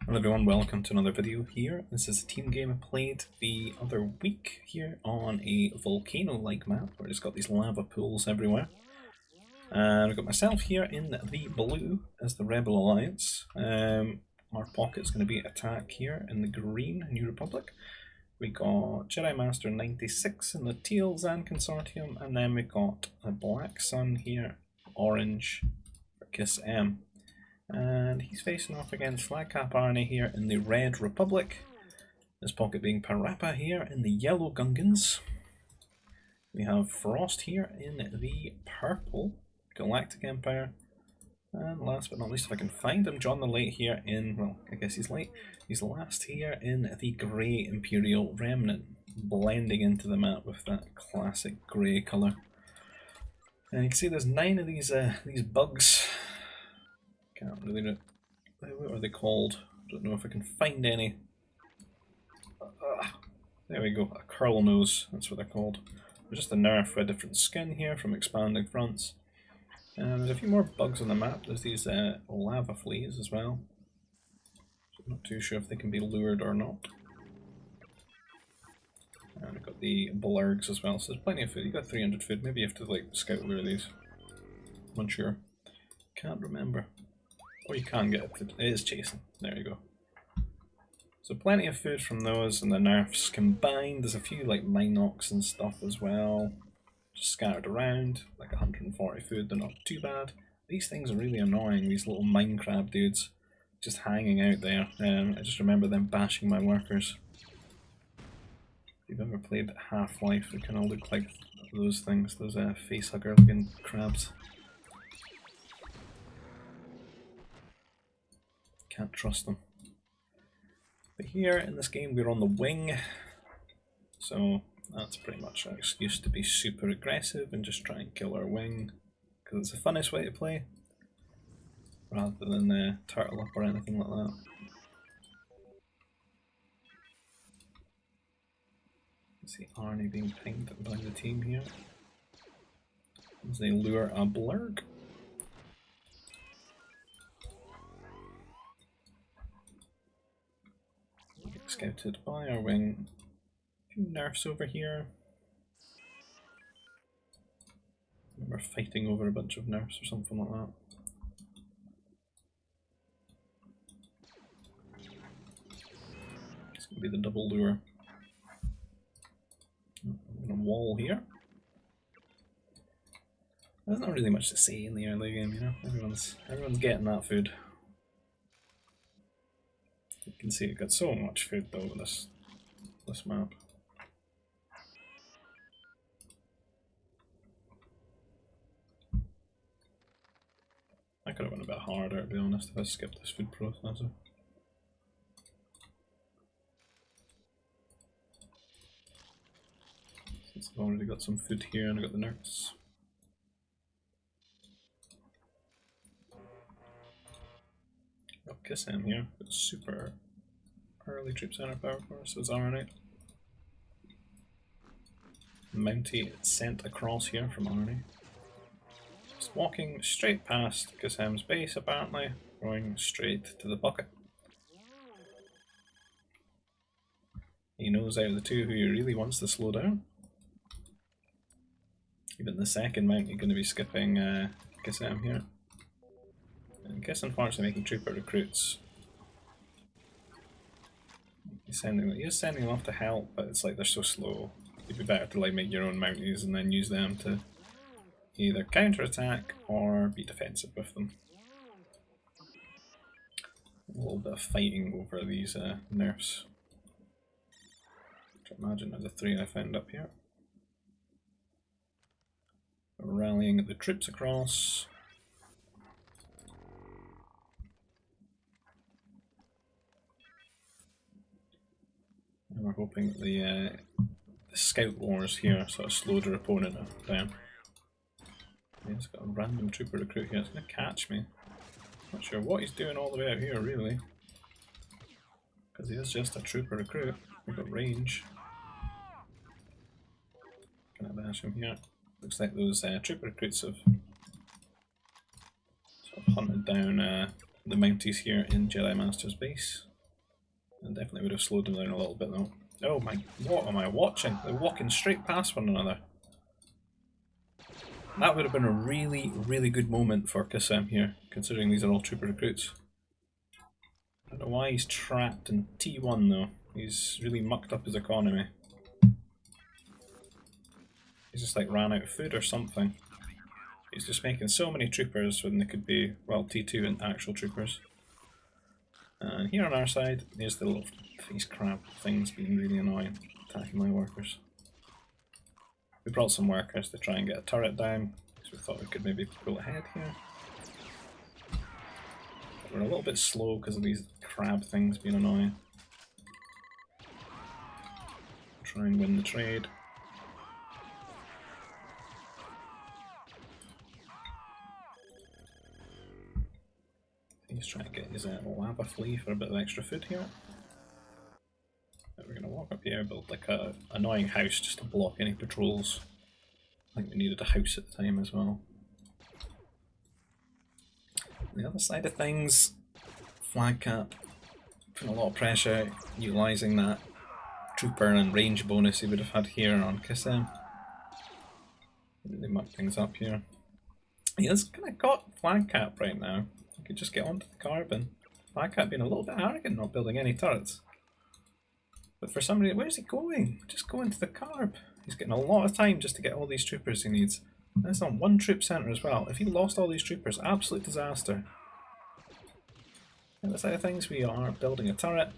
Hello everyone, welcome to another video here. This is a team game I played the other week here on a volcano-like map where it's got these lava pools everywhere. And I've got myself here in the blue as the Rebel Alliance. Our pocket's going to be attack here in the green, New Republic. We got Jedi Master 96 in the teal Zan Consortium, and then we got the Black Sun here, orange for Kiss M. And he's facing off against Flagcap Arnie here in the Red Republic. His pocket being Parappa here in the Yellow Gungans. We have Frost here in the Purple Galactic Empire. And last but not least, if I can find him, John the Late here in, well, I guess he's late. He's last here in the Grey Imperial Remnant, blending into the map with that classic grey colour. And you can see there's 9 of these bugs. Can't really know. What are they called? Don't know if I can find any. There we go, a curl nose, that's what they're called. There's just a nerf for a different skin here from expanding fronts. And there's a few more bugs on the map. There's these lava fleas as well. So I'm not too sure if they can be lured or not. And we've got the blurgs as well, so there's plenty of food. You've got 300 food, maybe you have to like scout lure these. I'm unsure. Can't remember. Or you can get it. It is chasing. There you go. So plenty of food from those and the nerfs combined. There's a few like Minox and stuff as well. Just scattered around. Like 140 food. They're not too bad. These things are really annoying. These little mine crab dudes just hanging out there. I just remember them bashing my workers. If you've ever played Half-Life, they kind of look like those things. Those facehugger looking crabs. Can't trust them. But here in this game we're on the wing, so that's pretty much our excuse to be super aggressive and just try and kill our wing, because it's the funnest way to play, rather than turtle up or anything like that. You see Arnie being pinged by the team here as they lure a blurg. Scouted by our wing. A few nerfs over here. We're fighting over a bunch of nerfs or something like that. It's going to be the double lure. I'm going to wall here. There's not really much to say in the early game, you know. Everyone's getting that food. You can see it got so much food though with this map. I could have went a bit harder, to be honest, if I skipped this food processor. Since I've already got some food here and I got the nerfs. Got Kiss M here, got super early troop center power force, there's Arnie. Mountie sent across here from Arnie. Just walking straight past Kiss M's base apparently, going straight to the bucket. He knows out of the two who he really wants to slow down. Even the second mount you're going to be skipping Kiss M here. And Kiss unfortunately making trooper recruits. He is sending them off to help, but it's like they're so slow. It'd be better to like make your own mounties and then use them to either counter-attack or be defensive with them. A little bit of fighting over these nerfs. Which I imagine are the 3 I found up here. Rallying the troops across. And we're hoping that the scout wars here sort of slowed our opponent down. He's got a random trooper recruit here, it's going to catch me. Not sure what he's doing all the way out here really. Because he is just a trooper recruit. We've got range. Can I bash him here? Looks like those trooper recruits have sort of hunted down the Mounties here in Jedi Master's base. And definitely would have slowed them down a little bit though. Oh my, what am I watching? They're walking straight past one another. That would have been a really, really good moment for Kasim here, considering these are all trooper recruits. I don't know why he's trapped in T1 though. He's really mucked up his economy. He's just like ran out of food or something. He's just making so many troopers when they could be, well, T2 and actual troopers. And here on our side, there's the little face crab things being really annoying, attacking my workers. We brought some workers to try and get a turret down, because we thought we could maybe pull ahead here. But we're a little bit slow because of these crab things being annoying. Try and win the trade. He's trying to get his lava flea for a bit of extra food here. But we're going to walk up here, build like a annoying house just to block any patrols. I think we needed a house at the time as well. On the other side of things, Flag Cap putting a lot of pressure, utilising that trooper and range bonus he would have had here on Kasim. Really mucked things up here. He has kind of got Flag Cap right now. He could just get onto the carbon. Flag Cap being a little bit arrogant, not building any turrets. But for some reason, where's he going? Just go into the carb. He's getting a lot of time just to get all these troopers he needs. And it's on one troop centre as well. If he lost all these troopers, absolute disaster. On the side of things, we are building a turret.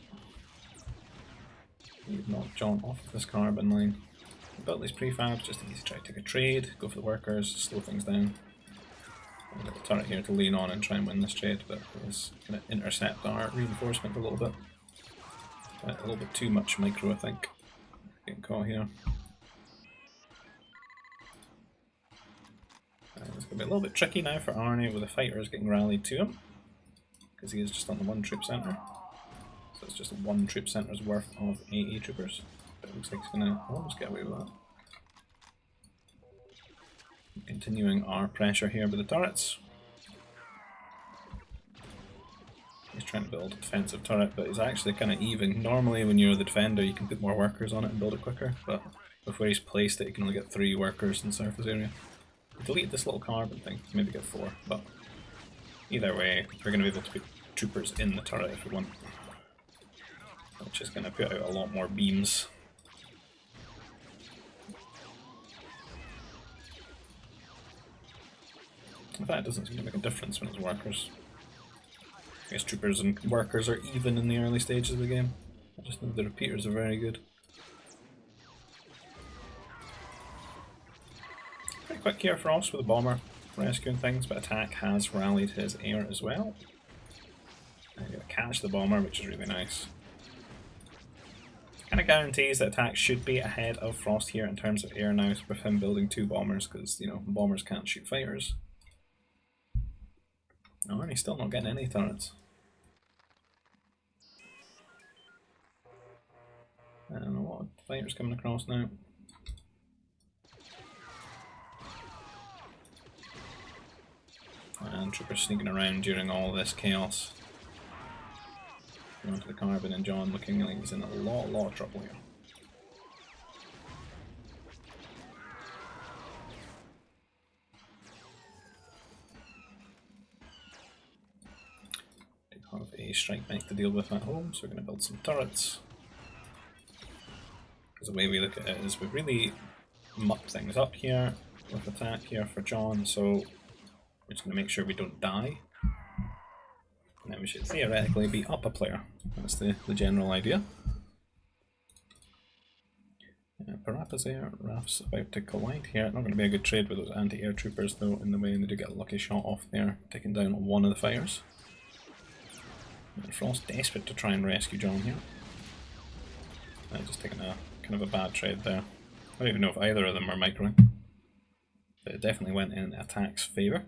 We've knocked John off of this carbon line. We built these prefabs just in case he tried to take a trade, go for the workers, slow things down. We've got the turret here to lean on and try and win this trade, but it's going to intercept our reinforcement a little bit. A little bit too much micro, I think. Getting caught here. It's going to be a little bit tricky now for Arnie with the fighters getting rallied to him, because he is just on the one troop centre. So it's just one troop centre's worth of AA troopers. But it looks like he's going to almost get away with that. Continuing our pressure here with the turrets. He's trying to build a defensive turret, but it's actually kind of even. Normally when you're the defender you can put more workers on it and build it quicker, but with where he's placed it you can only get 3 workers in the surface area. Delete this little carbon thing, maybe get 4, but either way we're going to be able to put troopers in the turret if we want, which is going to put out a lot more beams. In fact, it doesn't seem to make a difference when it's workers. I guess troopers and workers are even in the early stages of the game. I just know the repeaters are very good. Pretty quick here for us with the bomber rescuing things, but Attack has rallied his air as well. I'm going to catch the bomber, which is really nice. Kind of guarantees that Attack should be ahead of Frost here in terms of air now, with him building 2 bombers, because, you know, bombers can't shoot fighters. Oh, and he's still not getting any turrets. And a lot of fighters coming across now. And troopers sneaking around during all this chaos. Going to the carbon, and John looking like he's in a lot of trouble here. Have a strike mech to deal with at home, so we're going to build some turrets. Because the way we look at it is we've really mucked things up here with Attack here for John, so we're just going to make sure we don't die. And then we should theoretically be up a player. That's the general idea. Parappa's there, Raf's about to collide here. Not going to be a good trade with those anti-air troopers though, in the way they do get a lucky shot off there, taking down one of the fighters. And Frost desperate to try and rescue John here. Just taking a kind of a bad trade there. I don't even know if either of them are microing. But it definitely went in Attack's favour.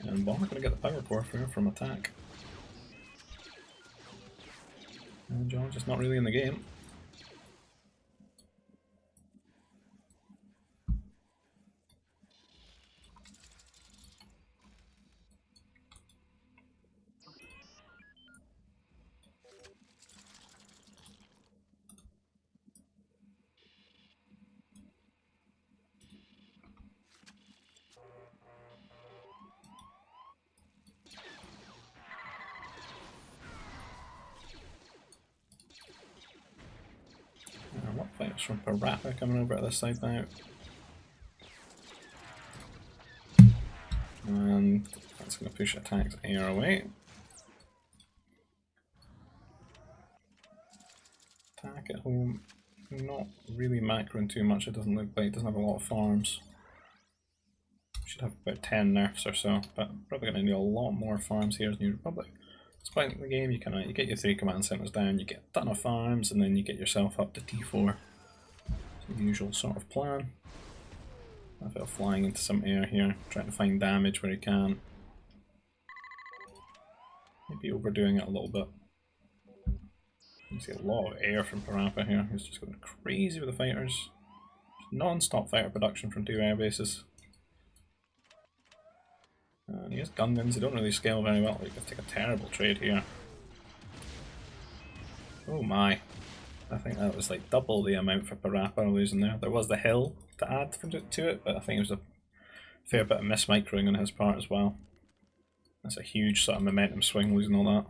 And Bomber going to get the power core here from Attack. And John's just not really in the game. Fighters from Parappa coming over to this side now. And that's going to push attacks air away. Attack at home. Not really macroing too much, it doesn't look like. It doesn't have a lot of farms. Should have about 10 nerfs or so, but probably going to need a lot more farms here as New Republic. This point in the game, you get your 3 command centers down, you get a ton of farms, and then you get yourself up to T4. It's the usual sort of plan. I feel flying into some air here, trying to find damage where he can. Maybe overdoing it a little bit. You see a lot of air from Parappa here. He's just going crazy with the fighters. Non-stop fighter production from 2 air bases. And he has Gungans, they don't really scale very well. You can take a terrible trade here. Oh my. I think that was like double the amount for Parappa losing there. There was the hill to add to it, but I think it was a fair bit of mismicroing on his part as well. That's a huge sort of momentum swing, losing all that.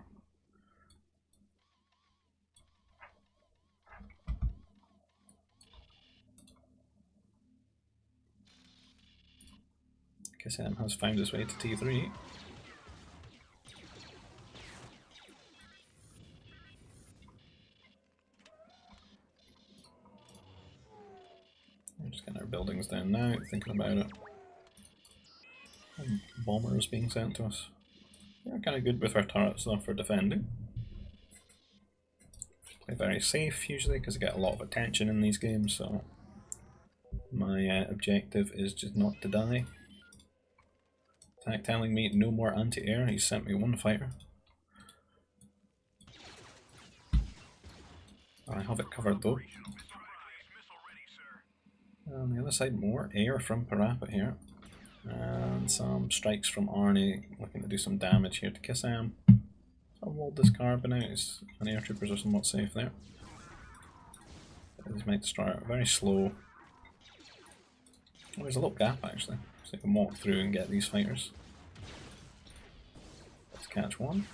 KSM has found his way to T3. We're just getting our buildings down now, thinking about it. Bombers being sent to us. We're kind of good with our turrets though for defending. Play very safe usually because I get a lot of attention in these games, so my objective is just not to die. Attack telling me no more anti-air, he sent me 1 fighter. I have it covered though. On the other side, more air from Parappa here. And some strikes from Arnie, looking to do some damage here to Kissam. I'll wall this carbon out, and air troopers are somewhat safe there. These might start very slow. Oh, there's a little gap actually, so you can walk through and get these fighters. Let's catch one.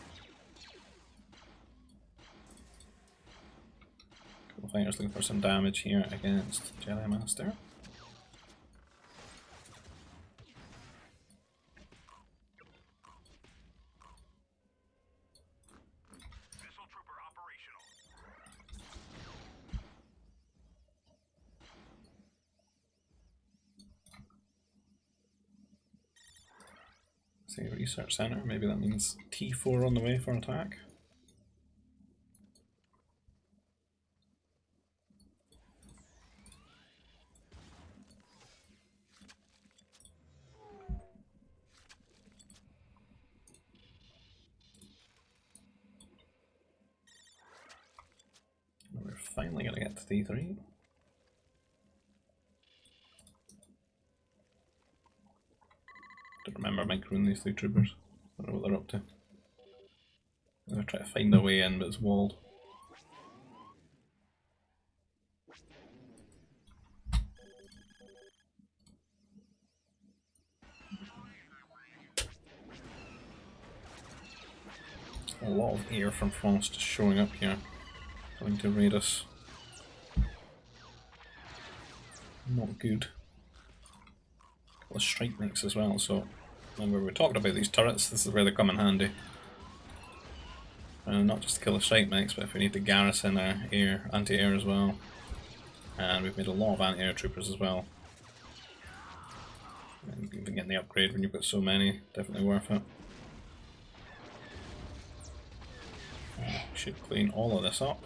Couple fighters looking for some damage here against Jedi Master. See, research center, maybe that means T4 on the way for an attack. We're finally going to get to T3. Don't remember microing these 3 troopers. I don't know what they're up to. They're trying to find their way in, but it's walled. A lot of air from France just showing up here, coming to raid us. Not good. A couple of strike mix as well, so remember we talked about these turrets, this is where they come in handy. And not just to kill a strike mix, but if we need to garrison our air, anti-air as well. And we've made a lot of anti-air troopers as well. And even getting the upgrade when you've got so many, definitely worth it. Should clean all of this up.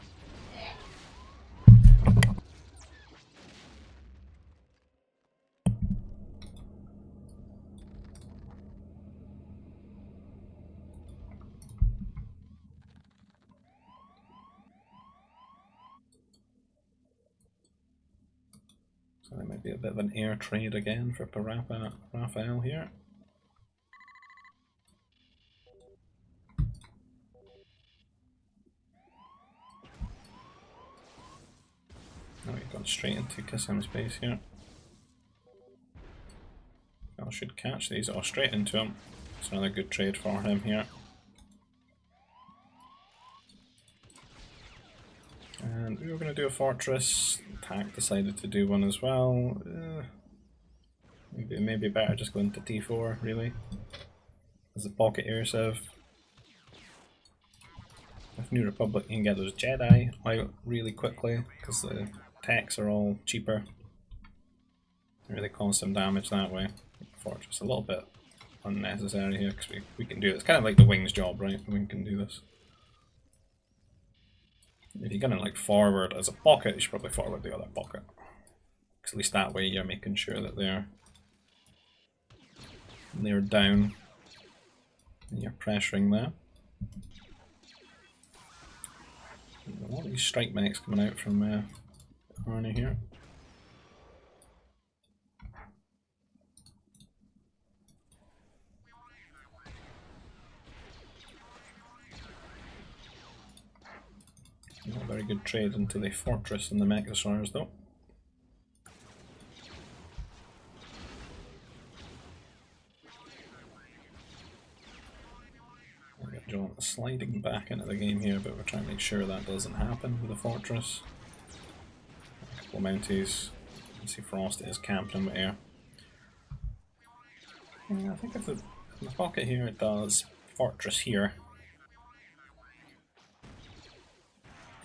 So there might be a bit of an air trade again for Parappa Raphael here. Now we've gone straight into Kissam's base here. I should catch these all straight into him. It's another good trade for him here. And we were going to do a fortress, Hack decided to do one as well. Maybe better just go into T4, really. As a pocket air sieve. With New Republic you can get those Jedi out really quickly, because the techs are all cheaper. Really cause some damage that way. Fortress a little bit unnecessary here, because we can do it. It's kind of like the wings job, right? We can do this. If you're gonna like forward as a pocket, you should probably forward the other pocket. Because at least that way you're making sure that they're down. And you're pressuring them. A lot of these strike mechs coming out from Harney here. Not a very good trade into the fortress and the mech destroyers though. We've got John sliding back into the game here, but we're trying to make sure that doesn't happen with the fortress. A couple of mounties. You see Frost is camping with air. Yeah, I think if the pocket here it does fortress here.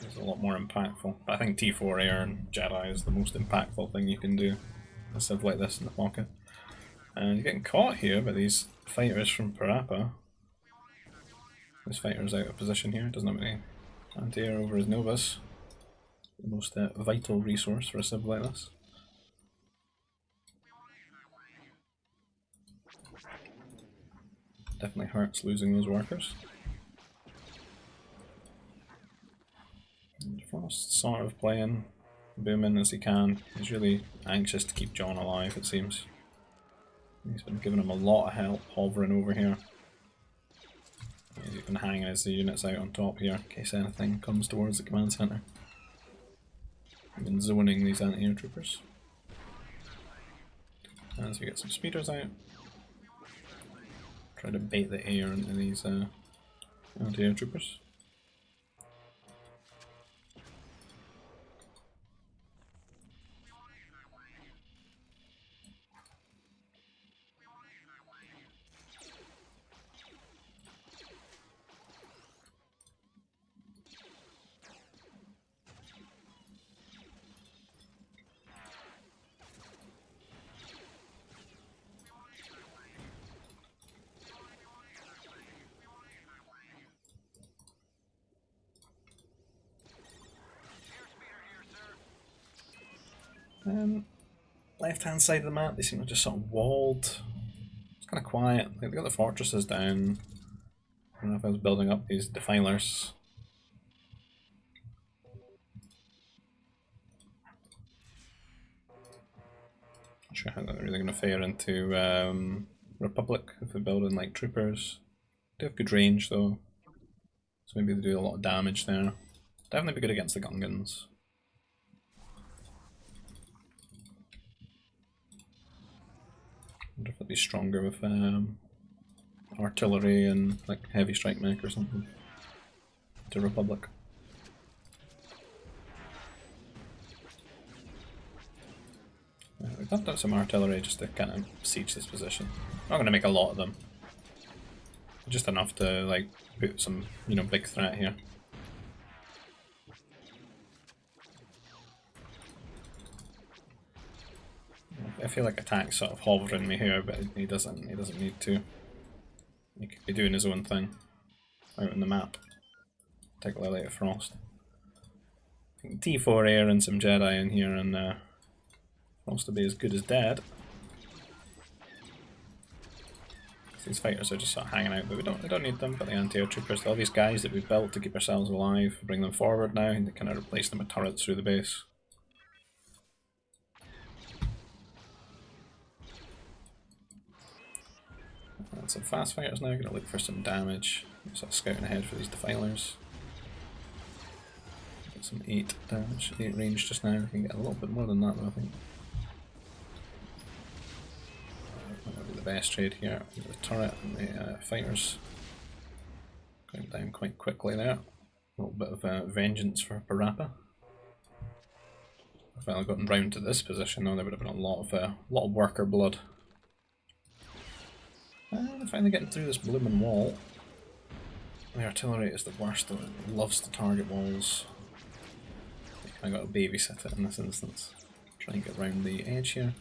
It's a lot more impactful. But I think T4 air and Jedi is the most impactful thing you can do. A civ like this in the pocket. And you're getting caught here by these fighters from Parappa. This fighter's out of position here, doesn't have any anti-air over his Novus. The most vital resource for a civ like this. Definitely hurts losing those workers. And Frost sort of playing, booming as he can. He's really anxious to keep John alive, it seems. He's been giving him a lot of help hovering over here. He's been hanging his units out on top here in case anything comes towards the command centre. He's been zoning these anti-air troopers. As we get some speeders out. Try to bait the air into these anti-air troopers. Left hand side of the map, they seem to just sort of walled. It's kind of quiet. Like, they got the fortresses down. I don't know if I was building up these defilers. Not sure how they're really going to fare into Republic if they're building like troopers. They have good range though, so maybe they do a lot of damage there. Definitely be good against the Gungans. I wonder if they'd be stronger with artillery and like heavy strike mech or something to Republic. We've left out some artillery just to kind of siege this position. Not going to make a lot of them, just enough to like put some, you know, big threat here. I feel like Attack's sort of hovering me here, but he doesn't need to. He could be doing his own thing out on the map. Take a little out of Frost. I think T4 air and some Jedi in here, and Frost will be as good as dead. These fighters are just sort of hanging out, but we don't need them. But the anti-air troopers, all these guys that we've built to keep ourselves alive, bring them forward now, and they kind of replace them with turrets through the base. And some fast fighters now, gonna look for some damage. Sort of scouting ahead for these defilers. Get some 8 damage, 8 range just now. We can get a little bit more than that though, I think. That'll be the best trade here. The turret and the fighters going down quite quickly there. A little bit of vengeance for Parappa. finally gotten round to this position, though, there would have been a lot of worker blood. And finally getting through this blooming wall. The artillery is the worst, though. It loves to target walls. I got to babysit it in this instance. Try and get round the edge here.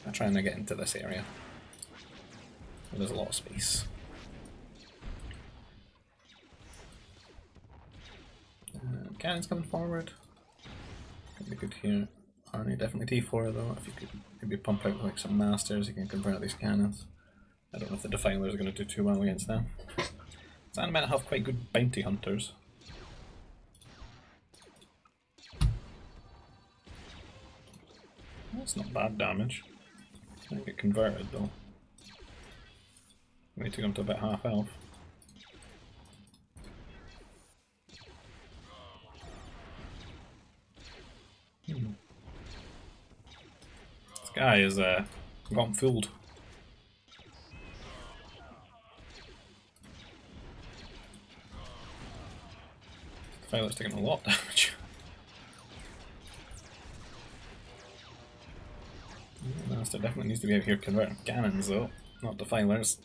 I'm trying to get into this area. There's a lot of space. Cannon's coming forward. Could be good here. Arnie definitely T4 though. If you could maybe pump out like some masters, you can convert these cannons. I don't know if the defilers are going to do too well against them. Zan might have quite good bounty hunters. That's not bad damage. I get converted though. We took him to about half health. This guy is gotten fooled. The filer's taking a lot of damage. Master definitely needs to be out here converting cannons though, not defilers.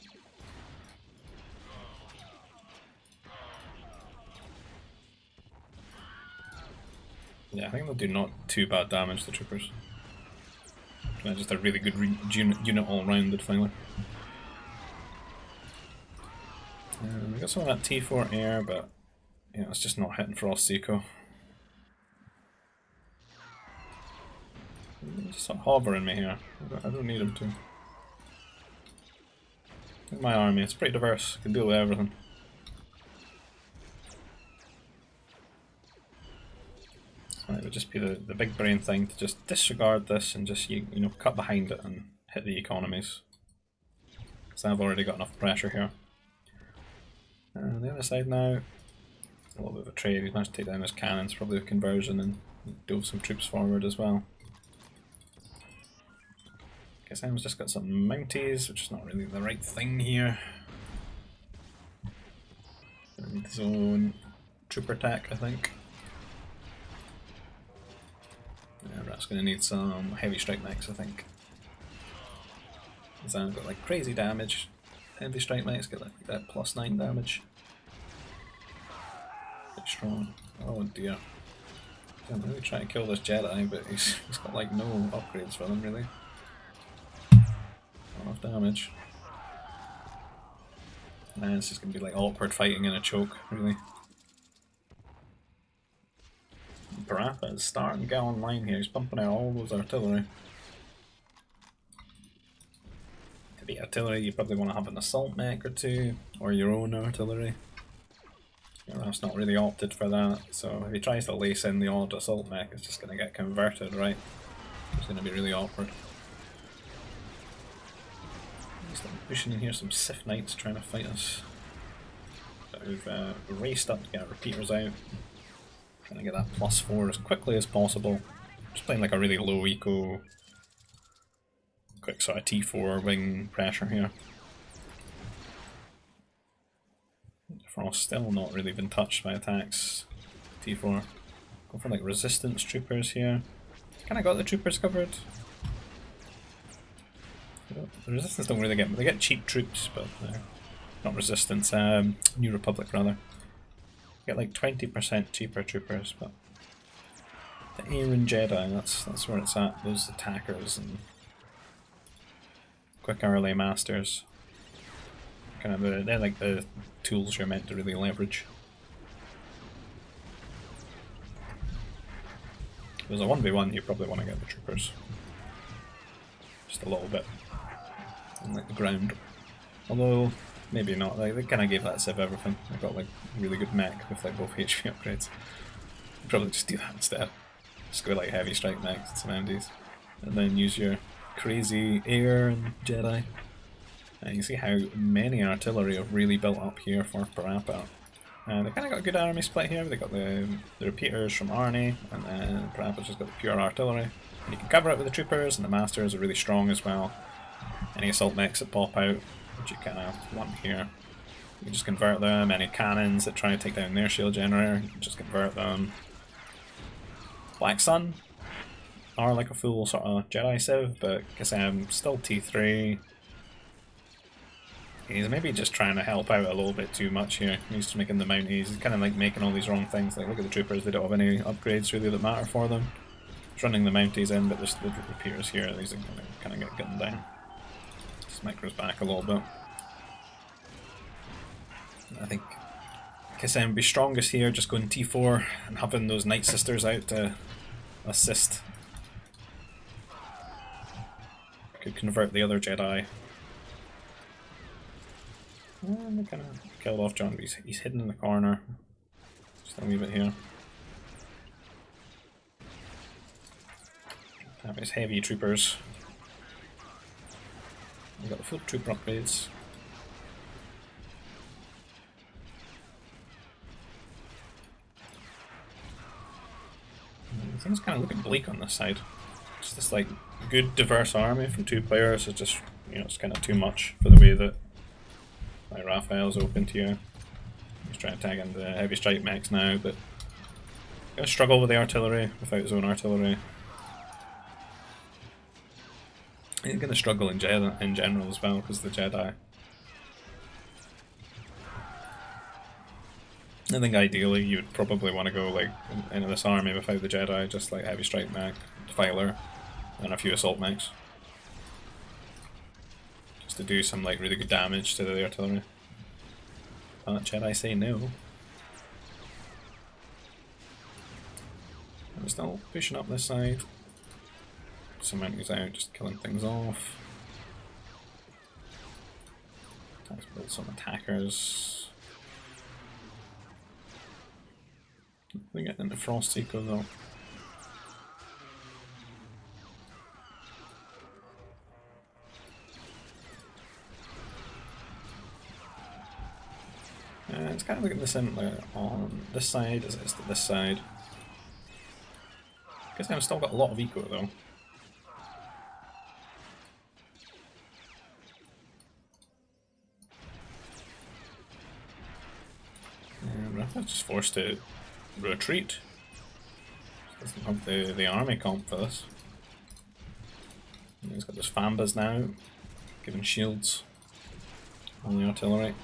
Yeah, I think they'll do not too bad damage to troopers. Just a really good unit all round the defiler. We got some of that T4 air, but yeah, it's just not hitting Frost Seco. Just stop hovering me here. I don't need him to. Look at my army, it's pretty diverse, can deal with everything. So it would just be the big brain thing to just disregard this and just you know cut behind it and hit the economies. So I've already got enough pressure here. And the other side now, a little bit of a trade. He's managed to take down his cannons, probably a conversion, and dove some troops forward as well. Guess Sam's just got some mounties, which is not really the right thing here. Gonna need his own trooper attack, I think. Yeah, Rat's gonna need some heavy strike mechs, I think. Zan got like crazy damage. Heavy strike mechs get like that +9 damage. Pretty strong. Oh dear. I'm really trying to kill this Jedi, but he's got like no upgrades for them really. Not enough damage. Man, it's just gonna be like awkward fighting in a choke, really. Parappa is starting to get online here, he's pumping out all those artillery. To beat artillery, you probably want to have an assault mech or two, or your own artillery. That's not really opted for that, so if he tries to lace in the odd assault mech, it's just going to get converted, right? It's going to be really awkward. He's pushing in here some Sith Knights trying to fight us. But we've raced up to get repeaters out. Trying to get that +4 as quickly as possible. Just playing like a really low eco, quick sort of T4 wing pressure here. Frost still not really been touched by attacks. T4. Go for like resistance troopers here. Kinda got the troopers covered. The resistance don't really get, they get cheap troops, but not resistance, New Republic rather. Get like 20% cheaper troopers, but the Aeten Jedi, that's where it's at, those attackers and quick early masters. Kind of they're like the tools you're meant to really leverage. If there's a 1v1, you probably want to get the troopers. Just a little bit. On like the ground. Although, maybe not. Like, they kind of gave that Civ everything. They got like really good mech with like both HP upgrades. You'd probably just do that instead. Just go like heavy strike mechs and some MDs. And then use your crazy air and Jedi. And you see how many artillery have really built up here for Parappa. They kind of got a good army split here. They got the repeaters from Arnie, and then Parappa's just got the pure artillery. And you can cover it with the troopers, and the masters are really strong as well. Any assault mechs that pop out, which you kind of want here, you can just convert them. Any cannons that try to take down their shield generator, you can just convert them. Black Sun, are like a full sort of Jedi Civ, but Kasem still T3. He's maybe just trying to help out a little bit too much here. He's just making the Mounties. He's kind of like making all these wrong things. Like, look at the troopers, they don't have any upgrades really that matter for them. He's running the Mounties in, but there's the repeaters here. These are going to kind of get gunned down. Just micros back a little bit. I think Kasem would be strongest here, just going T4 and having those Night Sisters out to assist. Could convert the other Jedi. And they kind of killed off John, but he's hidden in the corner. Just a wee bit here. Have his heavy troopers. We've got the full trooper upgrades. Things kind of looking bleak on this side. It's this like good diverse army from 2 players is just, you know, it's kind of too much for the way that like Raphael's open to you. He's trying to tag in the heavy strike mechs now, but gonna struggle with the artillery without his own artillery. He's gonna struggle in general as well because the Jedi. I think ideally you'd probably want to go like into this army without the Jedi, just like heavy strike mech, defiler, and a few assault mechs. Just to do some like really good damage to the artillery. But Jedi say no. I'm still pushing up this side. Some Mounties out, just killing things off. Let's build some attackers. We get into Frost Eco though. It's kind of looking the same on this side as it is to this side. I guess I've still got a lot of eco though. I'm just forced to retreat. Doesn't have the army comp for this. He's got those Fambas now, giving shields on the artillery.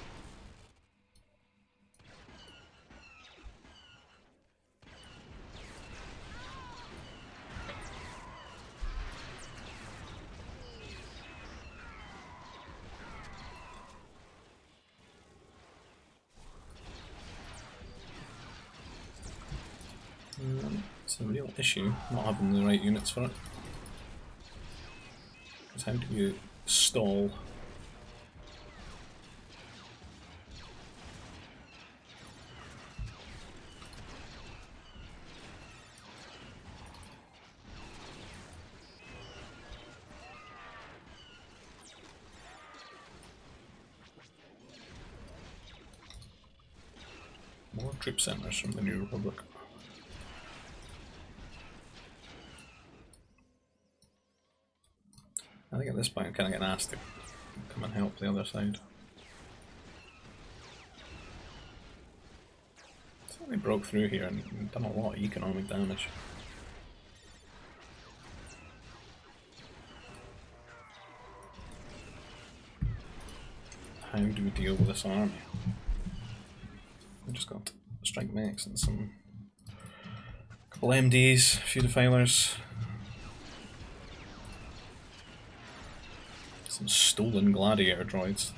It's a real issue not having the right units for it. Because how do you stall? More troop centers from the New Republic. I think at this point I'm kind of getting asked to come and help the other side. So they broke through here and done a lot of economic damage. How do we deal with this army? We've just got strike mechs and some couple MDs, a few defilers. Some stolen gladiator droids.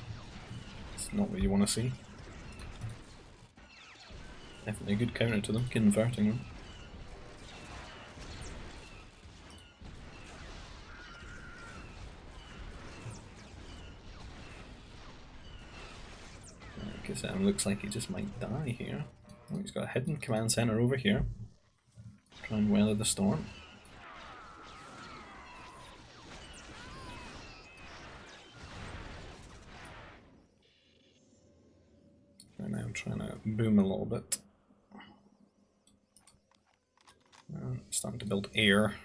It's not what you want to see. Definitely a good counter to them, converting them. It looks like he just might die here. Oh, he's got a hidden command center over here. Try and weather the storm. And now I'm trying to boom a little bit. Starting to build air.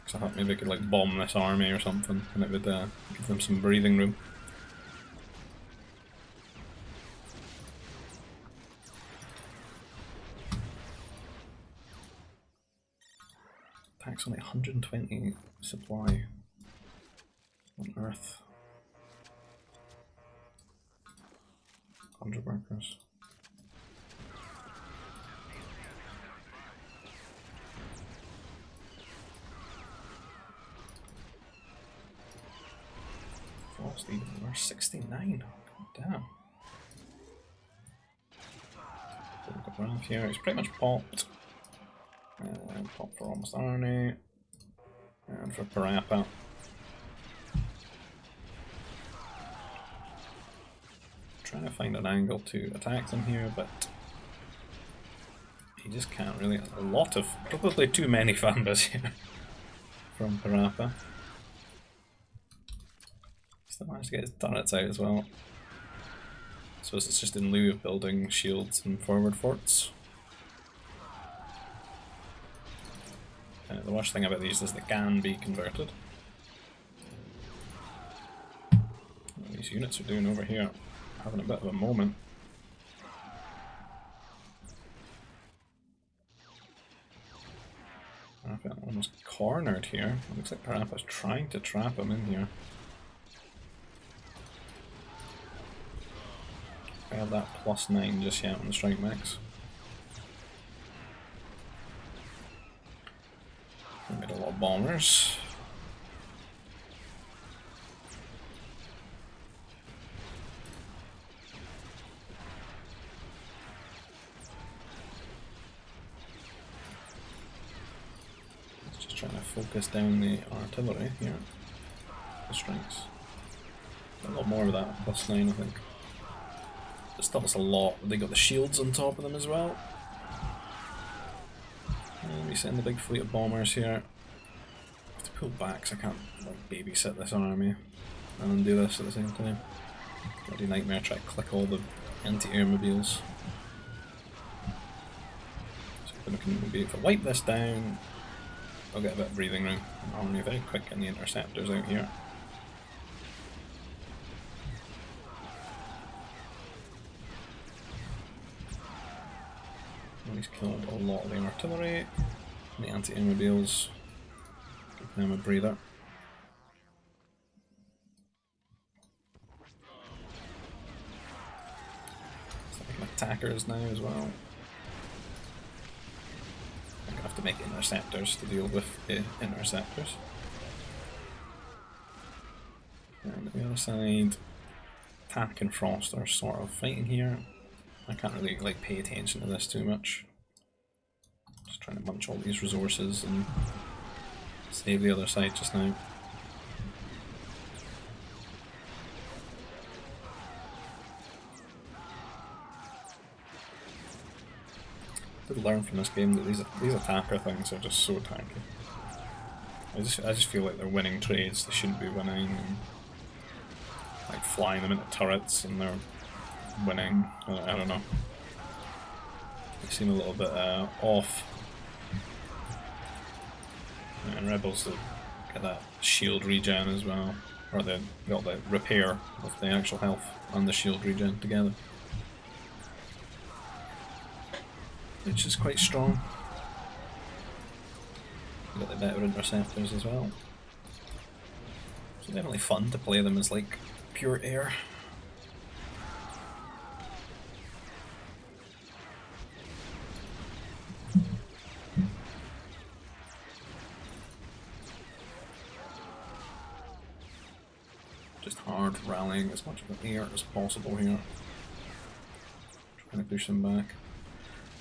Because I thought maybe I could like bomb this army or something and it would give them some breathing room. Attacks only 120 supply on Earth. 100 workers. Frost even worse, 69. Damn. Look at Ralph here, he's pretty much popped. Pop for almost Arnie. And for Parappa. Trying to find an angle to attack them here, but he just can't really. A lot of, probably too many Fambas here from Parappa. Still managed to get his turrets out as well. I suppose it's just in lieu of building shields and forward forts. The worst thing about these is they can be converted. What these units are doing over here, having a bit of a moment. Parappa almost cornered here. It looks like Parappa's trying to trap him in here. I have that +9 just yet on the strike max. We made a lot of bombers. Just trying to focus down the artillery here. The strikes. A lot more of that +9, I think. But still, it's a lot. They got the shields on top of them as well. And we send the big fleet of bombers here. I have to pull back so I can't like babysit this army and do this at the same time. Bloody nightmare, try to click all the anti-air mobiles. So we can maybe if I wipe this down, I'll get a bit of breathing room. Army very quick and the interceptors out here. He's killed a lot of the artillery, the anti-air mobiles. Give them a breather. Some attackers now as well. I'm gonna have to make interceptors to deal with the interceptors. And the other side, Tack and Frost are sort of fighting here. I can't really like pay attention to this too much. Just trying to munch all these resources and save the other side just now. I did learn from this game that these attacker things are just so tanky. I just feel like they're winning trades they shouldn't be winning, and like flying them into turrets and they're winning. I don't know. They seem a little bit off. And Rebels get that shield regen as well, or they got the repair of the actual health and the shield regen together, which is quite strong. Got the better interceptors as well. So definitely fun to play them as like pure air. Just hard rallying as much of the air as possible here. Trying to push them back.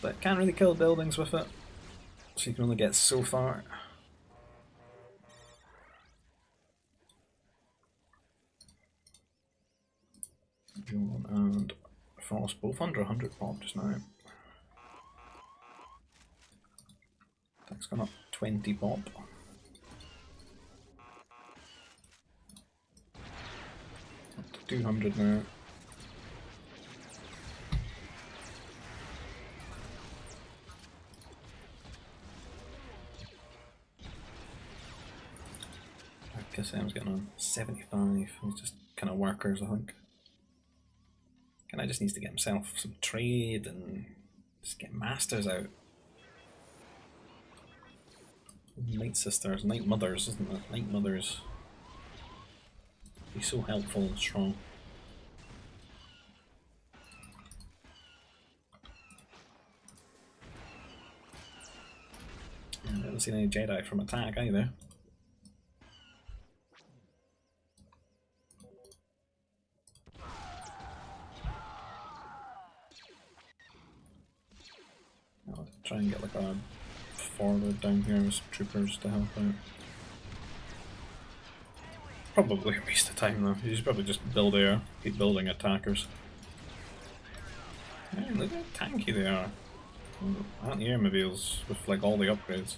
But can't really kill buildings with it, so you can only get so far. Gungan and Frost both under 100 pop just now. That's gone up 20 pop. Up to 200 now. I guess I'm getting on 75. He's just kind of workers, I think. And I just needs to get himself some trade and just get masters out. Night Sisters, Night Mothers, isn't it? Night Mothers. Be so helpful and strong. I haven't seen any Jedi from attack either. I'll try and get like a forward down here with some troopers to help out. Probably a waste of time though. You should probably just build air, keep building attackers. Man, look how tanky they are. Anti-airmobiles with like all the upgrades.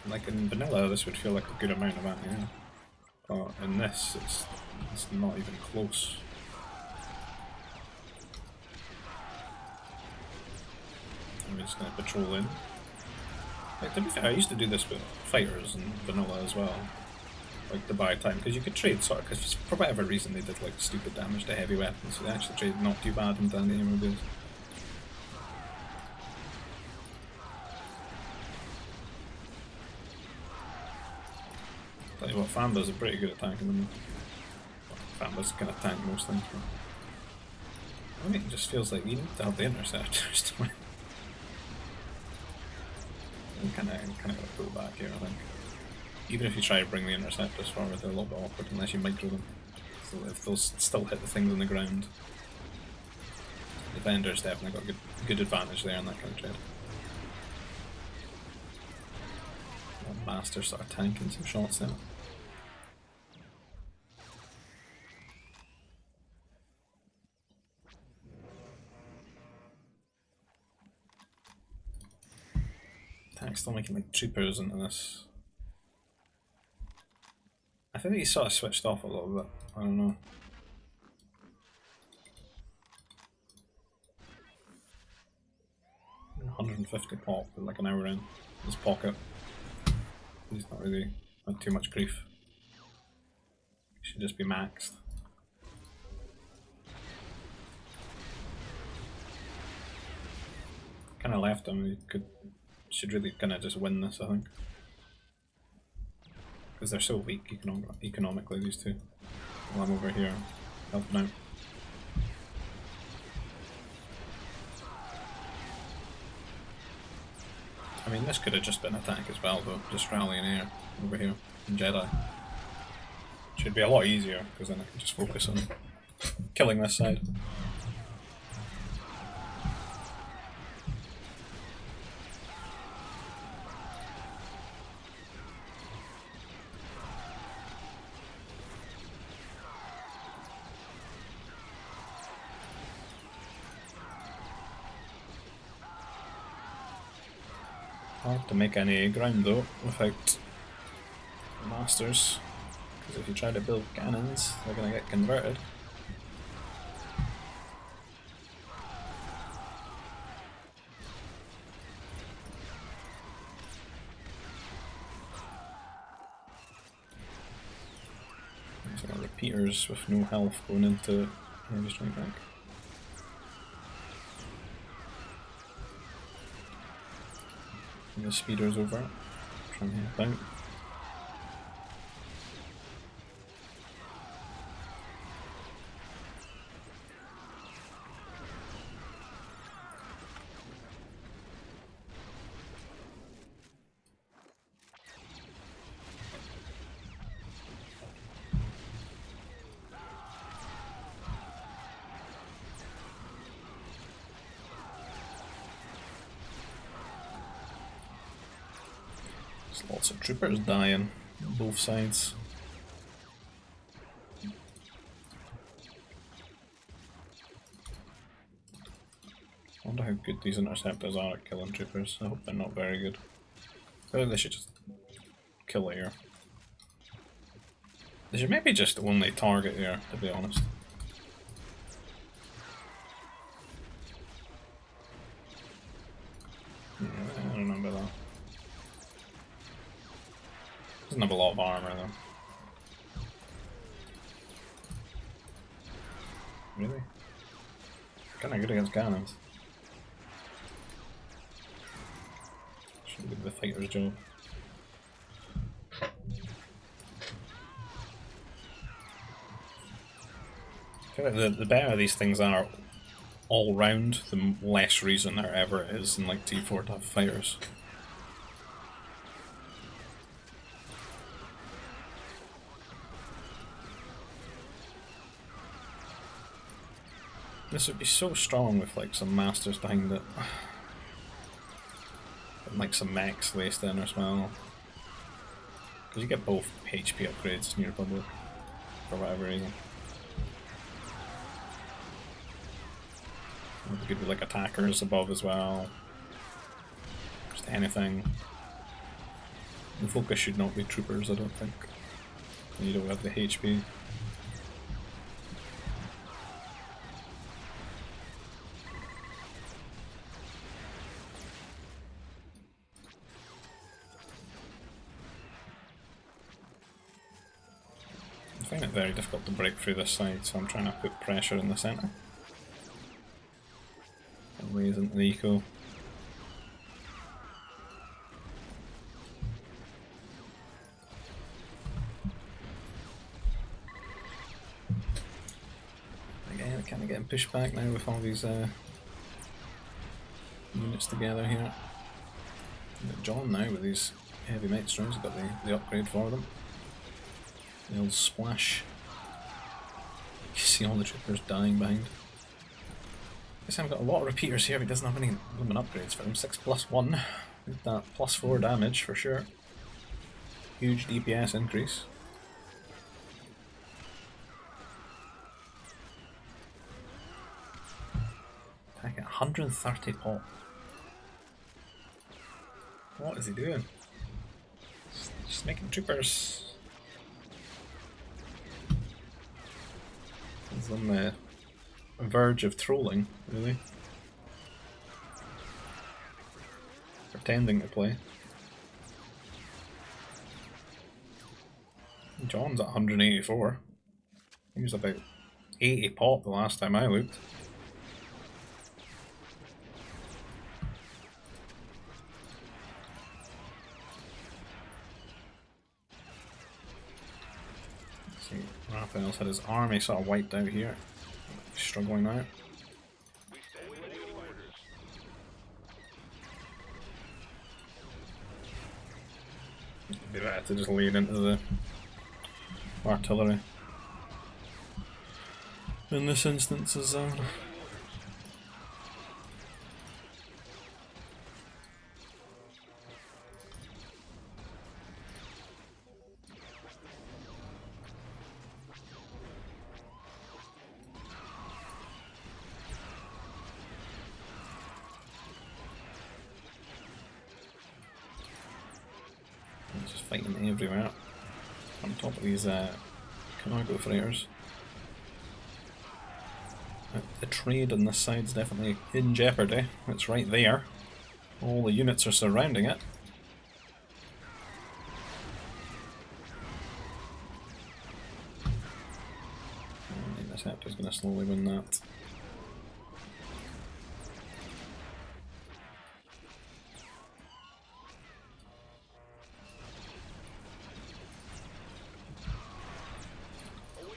Like in vanilla, this would feel like a good amount of anti-air, but in this, it's not even close. I'm just gonna patrol in. Like, to be fair, I used to do this with fighters and vanilla as well, like to buy time, because you could trade sort of, because for whatever reason they did like stupid damage to heavy weapons, so they actually traded not too bad into anti-airmobiles. Tell you what, Famba's are pretty good at tanking them. Famba's can tank most things, but I think it just feels like you need to have the interceptors to win. I'm kind of gonna pull back here, I think. Even if you try to bring the interceptors forward, they're a little bit awkward unless you micro them. So if those still hit the things on the ground, the Defender's definitely got good advantage there in that kind of trade. Master sort of tanking some shots there. Tank's still making like troopers into this. I think he sort of switched off a little bit. I don't know. $150 pop with like an hour in his pocket. He's not really had too much grief. He should just be maxed. Kind of left him. He should really kind of just win this, I think, because they're so weak economically, these two. While I'm over here helping out. I mean, this could have just been attack as well, though. Just rallying air over here in Jedi. Should be a lot easier, because then I can just focus on killing this side. Hard to make any ground though without masters, because if you try to build cannons, they're gonna get converted. So got repeaters with no health going into heavy strike back. The speeder's over. Try and help out. There's lots of troopers dying on both sides. I wonder how good these interceptors are at killing troopers. I hope they're not very good. I think they should just kill air. They should maybe just only target air, to be honest. Yeah, I don't know about that. Doesn't have a lot of armor though. Really? Kinda good against cannons. Should be the fighter's job. I feel like the better these things are all round, the less reason there ever is in like T4 to have fighters. This would be so strong with like some masters behind it. And like some mechs laced in as well. Because you get both HP upgrades in your Republic, for whatever reason. It'd be good with like attackers above as well. Just anything. The focus should not be troopers, I don't think. And you don't have the HP. I find it very difficult to break through this side, so I'm trying to put pressure in the centre. Ways into the eco. Again, kind of getting pushed back now with all these units together here. John now with these heavy mech drones, got the upgrade for them. The old splash. You see all the troopers dying behind. Guess I've got a lot of repeaters here, but he doesn't have any blooming upgrades for him. 6+1 with that +4 damage for sure. Huge DPS increase. Attack at 130 pop. What is he doing? Just making troopers. He's on the verge of trolling, really. Pretending to play. John's at 184. He was about 80 pop the last time I looked. Let's see, Raphael's had his army sort of wiped out here. He's struggling now. Be better to just lead into the artillery. In this instance is just fighting everywhere on top of these cargo freighters. The trade on this side is definitely in jeopardy. It's right there. All the units are surrounding it. I think this Hector's going to slowly win that.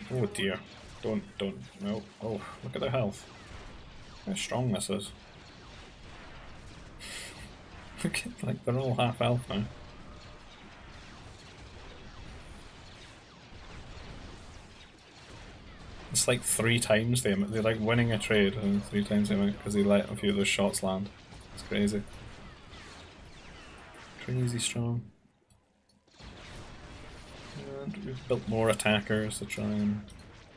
Oh dear. Don't, no. Oh, look at their health. How strong this is. Look at, like, they're all half health now. It's like 3 times they're like winning a trade and 3 times they win because they let a few of those shots land. It's crazy. Crazy strong. And we've built more attackers to try and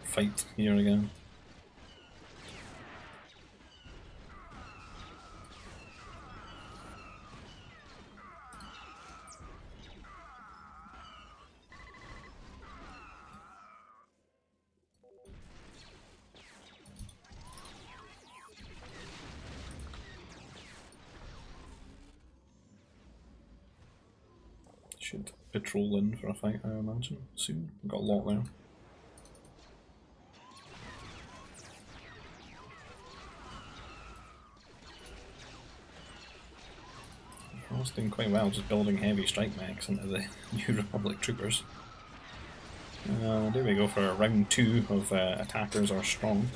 fight here again. Should patrol in for a fight, I imagine, soon. We've got a lot there. Frost doing quite well, just building heavy strike mechs into the New Republic troopers. There we go for round 2 of attackers are strong.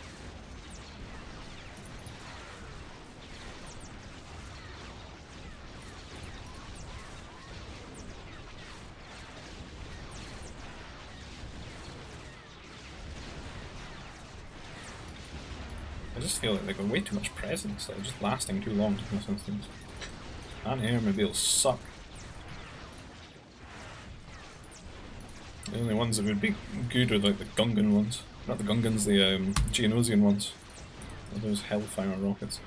I just feel like they've got way too much presence, like just lasting too long in this instance. Anti-airmobiles suck. The only ones that would be good are like the Gungan ones. Not the Gungans, the Geonosian ones. Those Hellfire rockets.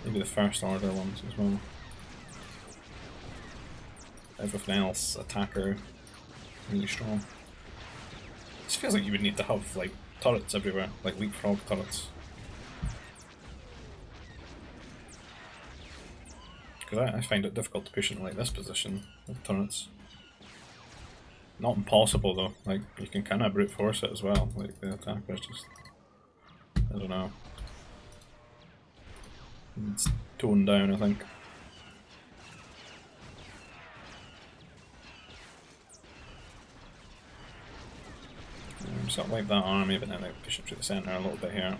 Maybe the First Order ones as well. Everything else, attacker, really strong. This feels like you would need to have like turrets everywhere, like leapfrog turrets. Because I find it difficult to push into like this position with turrets. Not impossible though, like you can kind of brute force it as well, like the attacker's just, I don't know. It's toned down, I think. Sort of wipe that army, but then like push it through the centre a little bit here.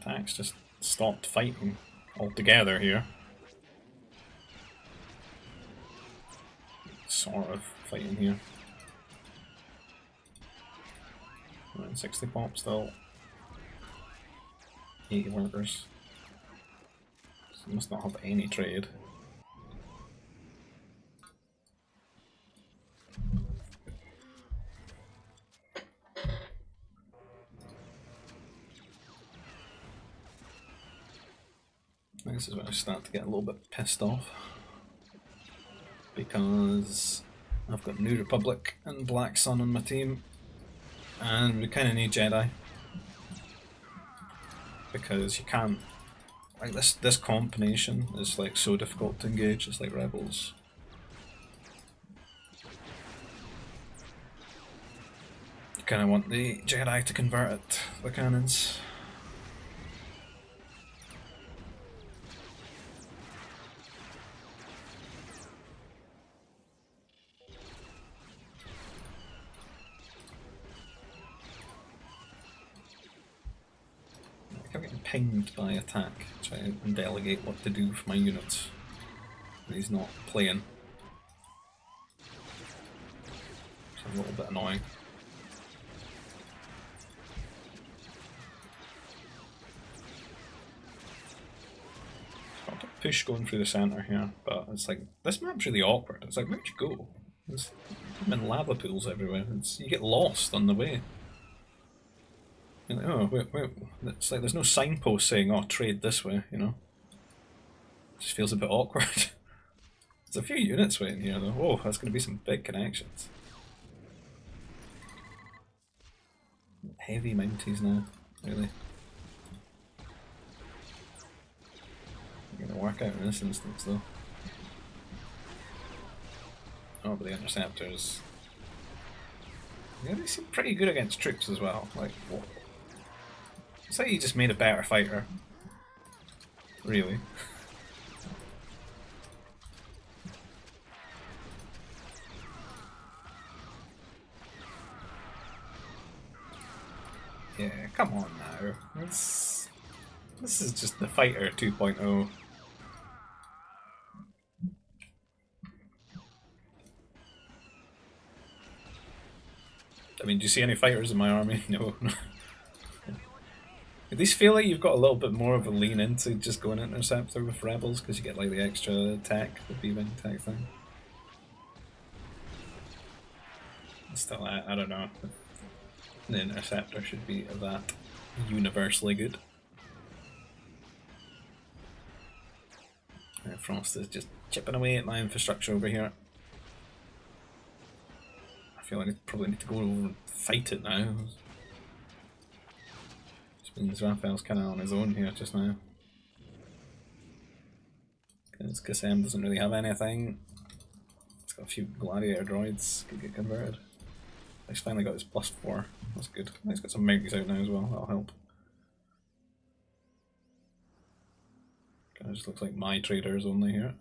Attacks just stopped fighting altogether here. Sort of fighting here. 60 pop still. 80 workers. So must not have any trade. This is when I start to get a little bit pissed off. Because I've got New Republic and Black Sun on my team. And we kind of need Jedi. Because you can't... Like this combination is like so difficult to engage, it's like Rebels. You kind of want the Jedi to convert it, the cannons. I'm getting pinged by attack, trying to delegate what to do for my units. And he's not playing. It's a little bit annoying. Got a push going through the centre here, but it's like, this map's really awkward. It's like, where'd you go? There's been lava pools everywhere. You get lost on the way. You're like, oh, wait. It's like there's no signpost saying, oh, trade this way, you know? It just feels a bit awkward. There's a few units waiting here though. Oh, that's going to be some big connections. Heavy Mounties now, really. Not going to work out in this instance though. Oh, but the Interceptors... Yeah, they seem pretty good against troops as well. Like, what? It's like you just made a better fighter. Really. Yeah, come on now. This is just the fighter 2.0. I mean, do you see any fighters in my army? No. At least feel like you've got a little bit more of a lean into just going Interceptor with Rebels, because you get like the extra tech, the beaming tech thing. Still, I don't know. The Interceptor should be that universally good. Frost is just chipping away at my infrastructure over here. I feel like I probably need to go over and fight it now. Which means Raphael's kind of on his own here just now. Because Kasem doesn't really have anything. It's got a few gladiator droids, could get converted. He's finally got his +4, that's good. He's got some Mounties out now as well, that'll help. Kind of just looks like my traders only here.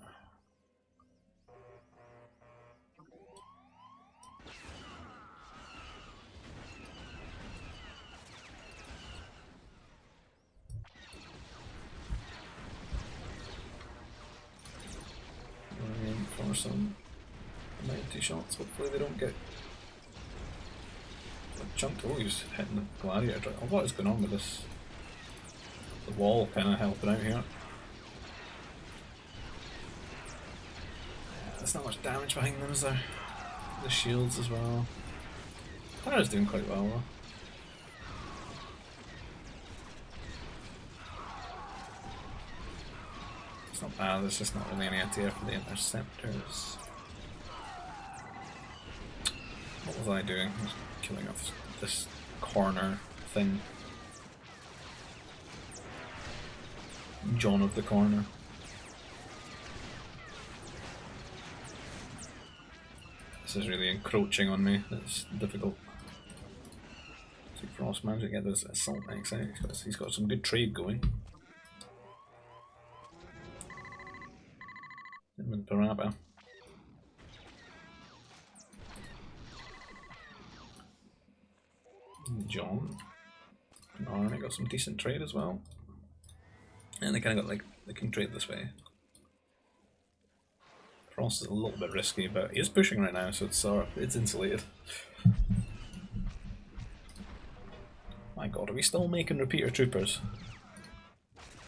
For some 90 shots, hopefully they don't get chunked. Oh, he's hitting the gladiator. Oh, what is going on with this? The wall kind of helping out here. Yeah, there's not much damage behind them, is there? The shields as well. Clara's doing quite well though. It's not bad, there's just not really any idea for the interceptors. What was I doing? I was killing off this corner thing. John of the corner. This is really encroaching on me. It's difficult. See, Frost managed to get this assault next out. He's got some good trade going. Him and Parappa. John and Arnie got some decent trade as well. And they kind of got like, they can trade this way. Frost is a little bit risky, but he is pushing right now, so it's insulated. My god, are we still making repeater troopers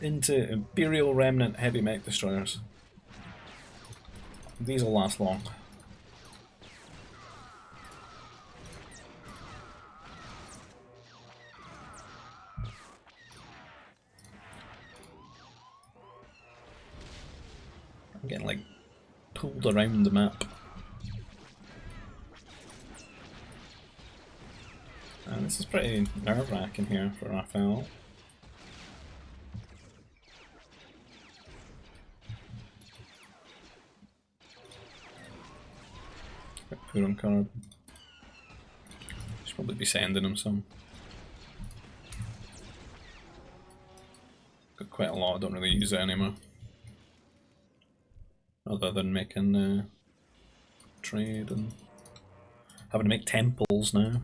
into Imperial Remnant heavy mech destroyers? These will last long. I'm getting like pulled around the map. And this is pretty nerve-wracking here for Raphael. Put on card. Should probably be sending him some. Got quite a lot, I don't really use it anymore. Other than making trade and having to make temples now.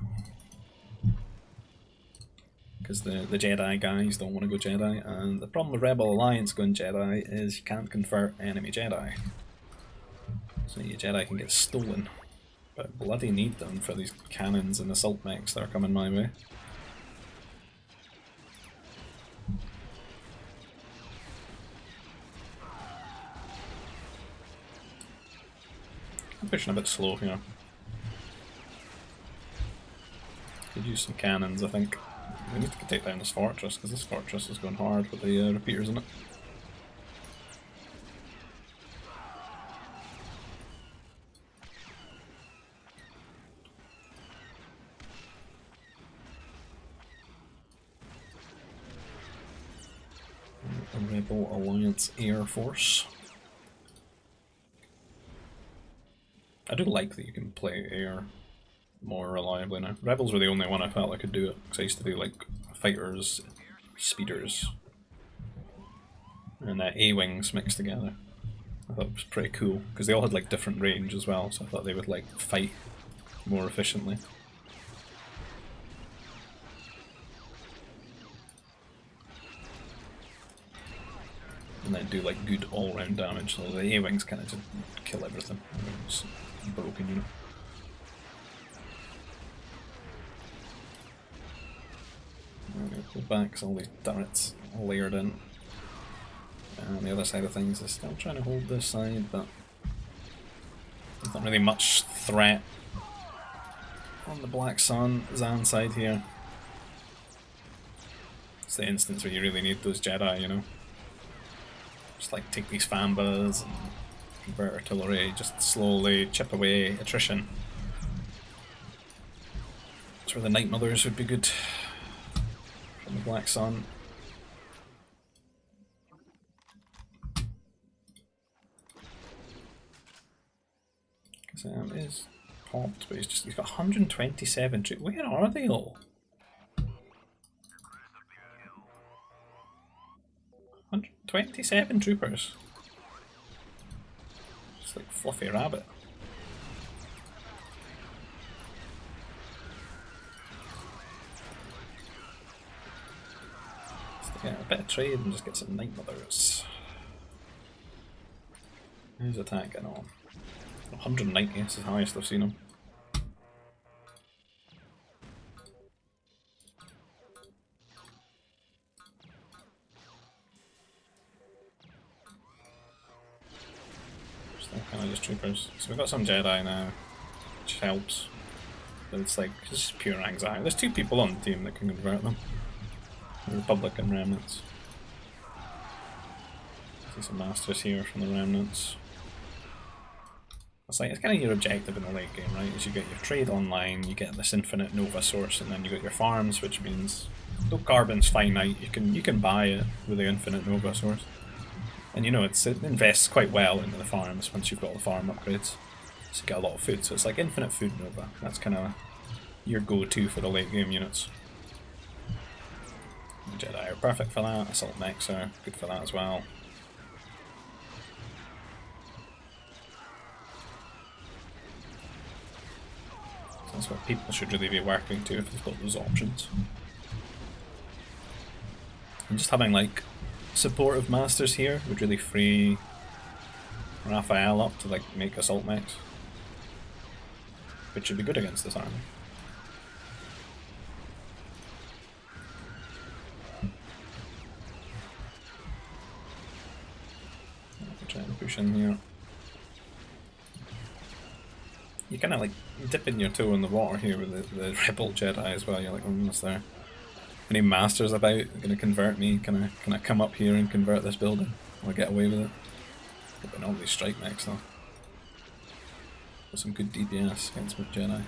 Because the Jedi guys don't want to go Jedi, and the problem with Rebel Alliance going Jedi is you can't convert enemy Jedi. So your Jedi can get stolen. But I bloody need them for these cannons and assault mechs that are coming my way. I'm pushing a bit slow here. Could use some cannons, I think. We need to take down this fortress, because this fortress is going hard with the repeaters in it. The Rebel Alliance Air Force. I do like that you can play air more reliably now. Rebels were the only one I felt I could do it, because I used to do like fighters, speeders, and A-wings mixed together. I thought it was pretty cool, because they all had like different range as well, so I thought they would like fight more efficiently. And then do like good all-round damage, so the A-wings kind of just kill everything. It's a broken unit. Go back, so all these turrets layered in. And the other side of things is still trying to hold this side, but there's not really much threat on the Black Sun Zan side here. It's the instance where you really need those Jedi, you know. Just like take these Fambas and convert artillery, just slowly chip away attrition. That's where the Night Mothers would be good. From the Black Sun. Sam is popped, but he's got 127 troops. Where are they all? 127 troopers. It's like Fluffy Rabbit. Let's get a bit of trade and just get some Night Mothers. Who's attacking on? 190, it's the highest I've seen him. Still kind of just troopers. So we've got some Jedi now, which helps. But it's like, it's just pure anxiety. There's 2 people on the team that can convert them. The Republic and Remnants. See some Masters here from the Remnants. It's kind of your objective in the late game, right? Is you get your trade online, you get this infinite Nova source, and then you got your farms, which means though carbon's finite, you can buy it with the infinite Nova source. And you know it invests quite well into the farms once you've got the farm upgrades. So you get a lot of food, so it's like infinite food Nova. That's kind of your go-to for the late game units. The Jedi are perfect for that, Assault Mechs are good for that as well. That's what people should really be working to if they've got those options. And just having like supportive masters here would really free Raphael up to like make assault mechs, which should be good against this army. Try and push in here. You kind of like dipping your toe in the water here with the Rebel Jedi as well. You're like, is there any masters about going to convert me? Can I come up here and convert this building? Will I get away with it? But not these strike mechs though. Got some good DPS against my Jedi.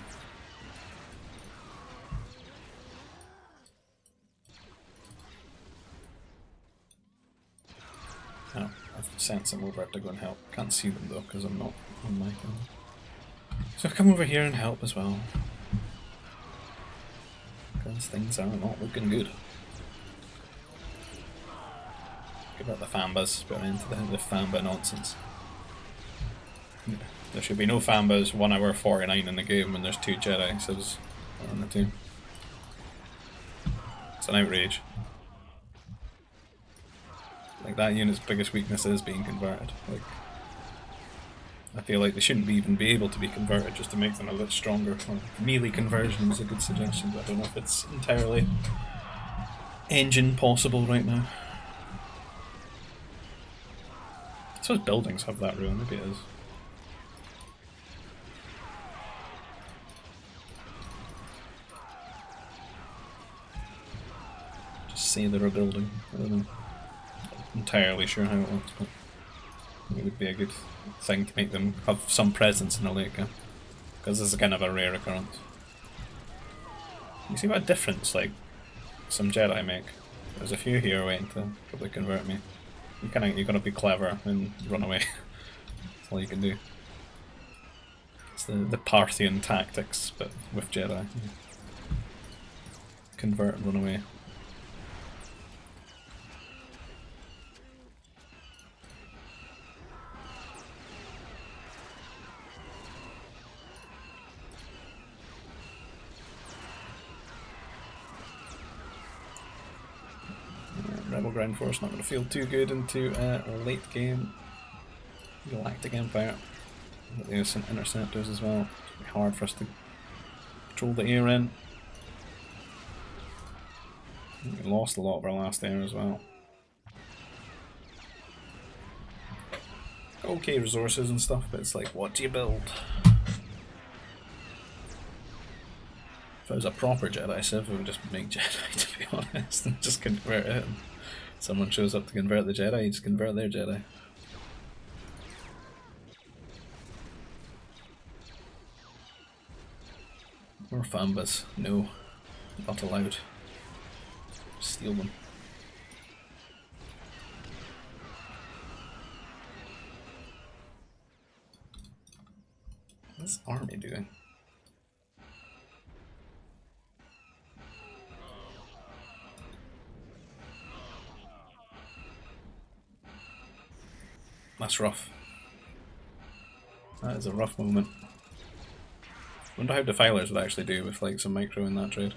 Oh, I've sent some over to go and help. Can't see them though because I'm not on my camera. So come over here and help as well. Because things are not looking good. Give up the Fambas, put an end to the Famba nonsense. There should be no Fambas 1 hour 49 in the game when there's 2 Jedi, so there's on the team. It's an outrage. Like that unit's biggest weakness is being converted. Like, I feel like they shouldn't even be able to be converted just to make them a bit stronger. Or melee conversion is a good suggestion, but I don't know if it's entirely engine possible right now. I suppose buildings have that rule, maybe it is. Just say they're a building, I don't know. Not entirely sure how it works, but it would be a good thing to make them have some presence in the late game, because this is kind of a rare occurrence. You see what a difference like some Jedi make. There's a few here waiting to probably convert me. You gotta be clever and run away. That's all you can do. It's the Parthian tactics, but with Jedi. Convert and run away. Rebel ground force not going to feel too good into late game Galactic Empire. Got the interceptors as well. It's going to be hard for us to control the air in. We lost a lot of our last air as well. Okay, resources and stuff, but it's like, what do you build? If I was a proper Jedi Civ, I would just make Jedi, to be honest, and just convert it. And someone shows up to convert the Jedi, you just convert their Jedi. More Fambas. No. Not allowed. Steal them. What's the army doing? That's rough. That is a rough moment. Wonder how Defilers would actually do with like some micro in that trade.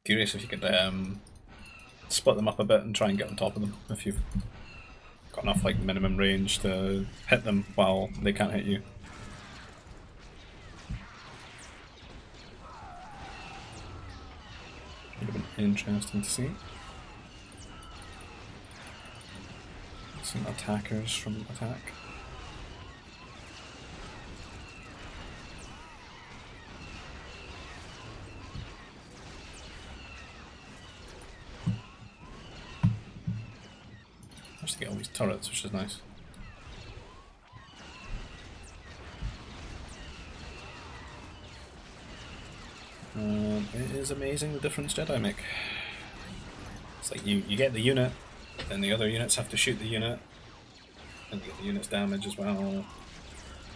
Curious if you could split them up a bit and try and get on top of them if you've got enough like minimum range to hit them while they can't hit you. Would have been interesting to see. Some attackers from attack. Managed to get all these turrets, which is nice. It is amazing the difference Jedi make. It's like you get the unit, then the other units have to shoot the unit, and get the unit's damage as well.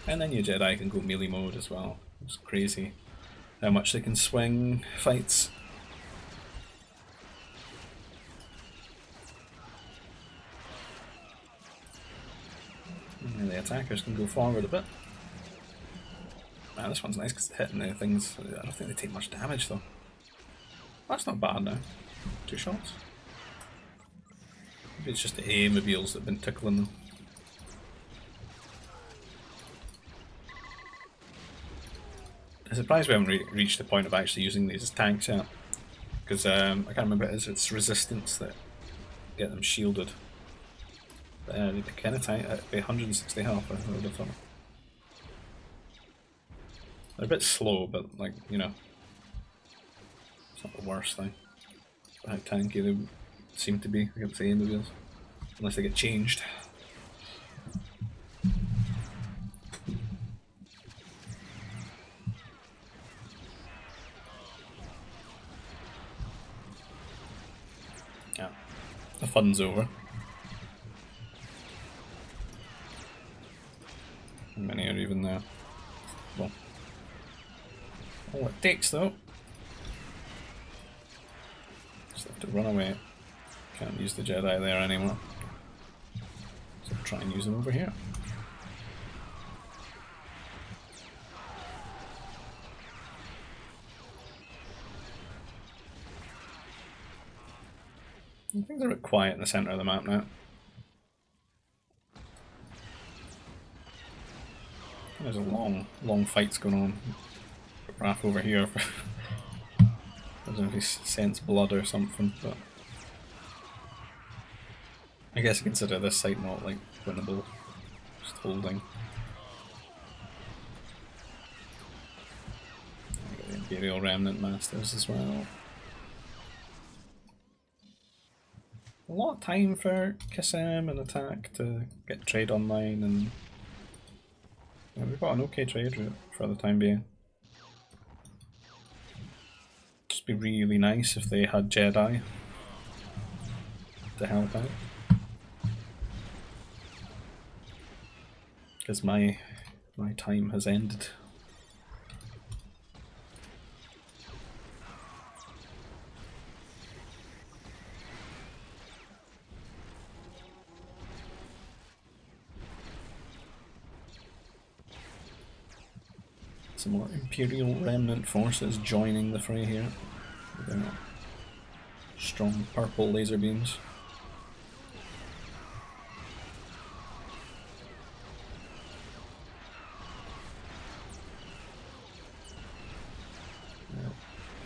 And then your Jedi can go melee mode as well. It's crazy how much they can swing fights. And the attackers can go forward a bit. Man, this one's nice because it's hitting the things. I don't think they take much damage though. That's not bad now. 2 shots. Maybe it's just the A-mobiles that have been tickling them. I'm surprised we haven't reached the point of actually using these as tanks yet. Because I can't remember, it's resistance that get them shielded. They kind of tank at 160 health, I would have thought. They're a bit slow, but like, you know, it's not the worst thing. How tanky they seem to be against the A-mobiles. Unless they get changed. Yeah, the fun's over. How many are even there? Well, all it takes though. Just have to run away. Can't use the Jedi there anymore. So try and use them over here. I think they're a bit quiet in the centre of the map now. There's a long fights going on. Raph over here. I don't know if he scents blood or something, but I guess I consider this site not like winnable. Just holding. I got the Imperial Remnant Masters as well. A lot of time for Kisem and attack to get trade online, and yeah, we've got an okay trade route for the time being. Just be really nice if they had Jedi to help out. Because my time has ended. Some more Imperial Remnant forces joining the fray here with their strong purple laser beams.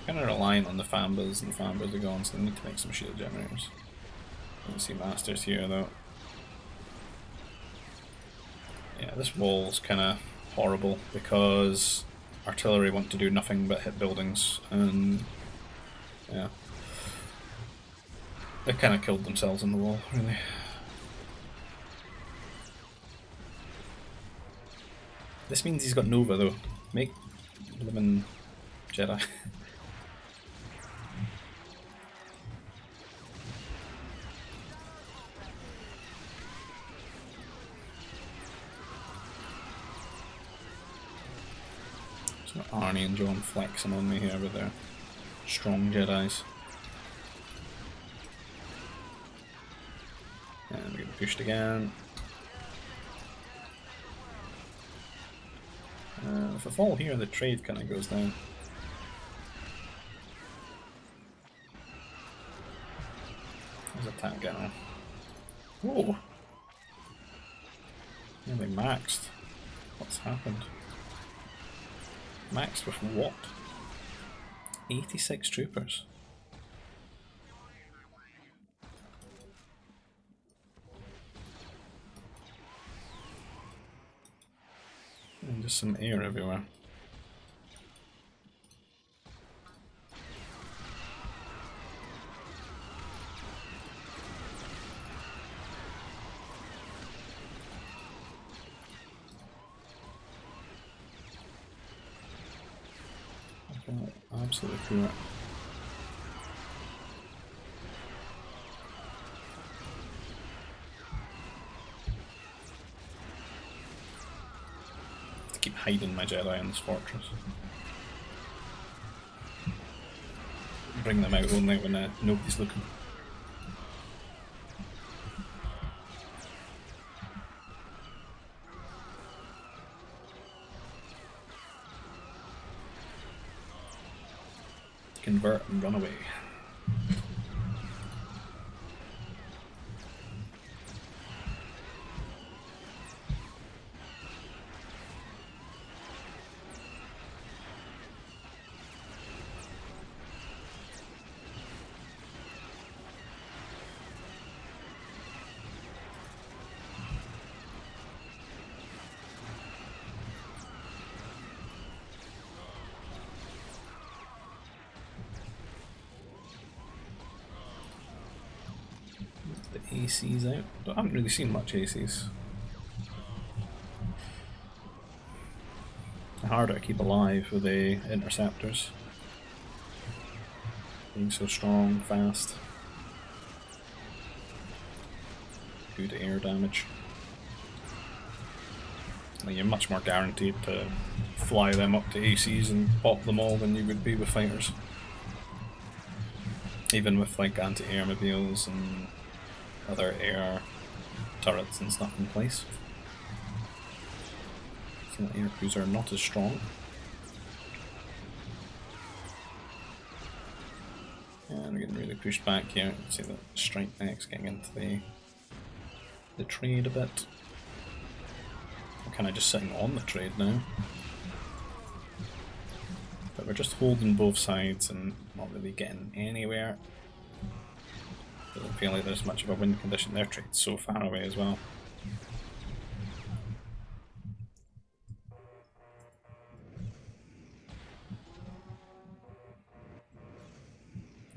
Kind of relying on the Fambas, and the Fambas are gone, so they need to make some shield generators. I don't see Masters here though. Yeah, this wall's kind of horrible because artillery want to do nothing but hit buildings, and yeah, they've kind of killed themselves in the wall, really. This means he's got Nova though. Make living Jedi. So Arnie and John flexing on me here with their strong Jedis. And we get pushed again. If I fall here, the trade kind of goes down. There's a tank getting on. Whoa! Yeah, they maxed. What's happened? Maxed with what? 86 troopers. And just some air everywhere. Okay, absolutely cool. Keep hiding my Jedi in this fortress. Bring them out only when nobody's looking. Convert and run away. The AC's out. I haven't really seen much ACs. Harder to keep alive with the interceptors. Being so strong, fast. Good air damage. Like you're much more guaranteed to fly them up to ACs and pop them all than you would be with fighters. Even with like anti-air mobiles and other air turrets and stuff in place. So the air crews are not as strong. And we're getting really pushed back here. You can see the strike next getting into the trade a bit. We're kind of just sitting on the trade now. But we're just holding both sides and not really getting anywhere. Doesn't feel like there's much of a win condition. Their trade's so far away as well.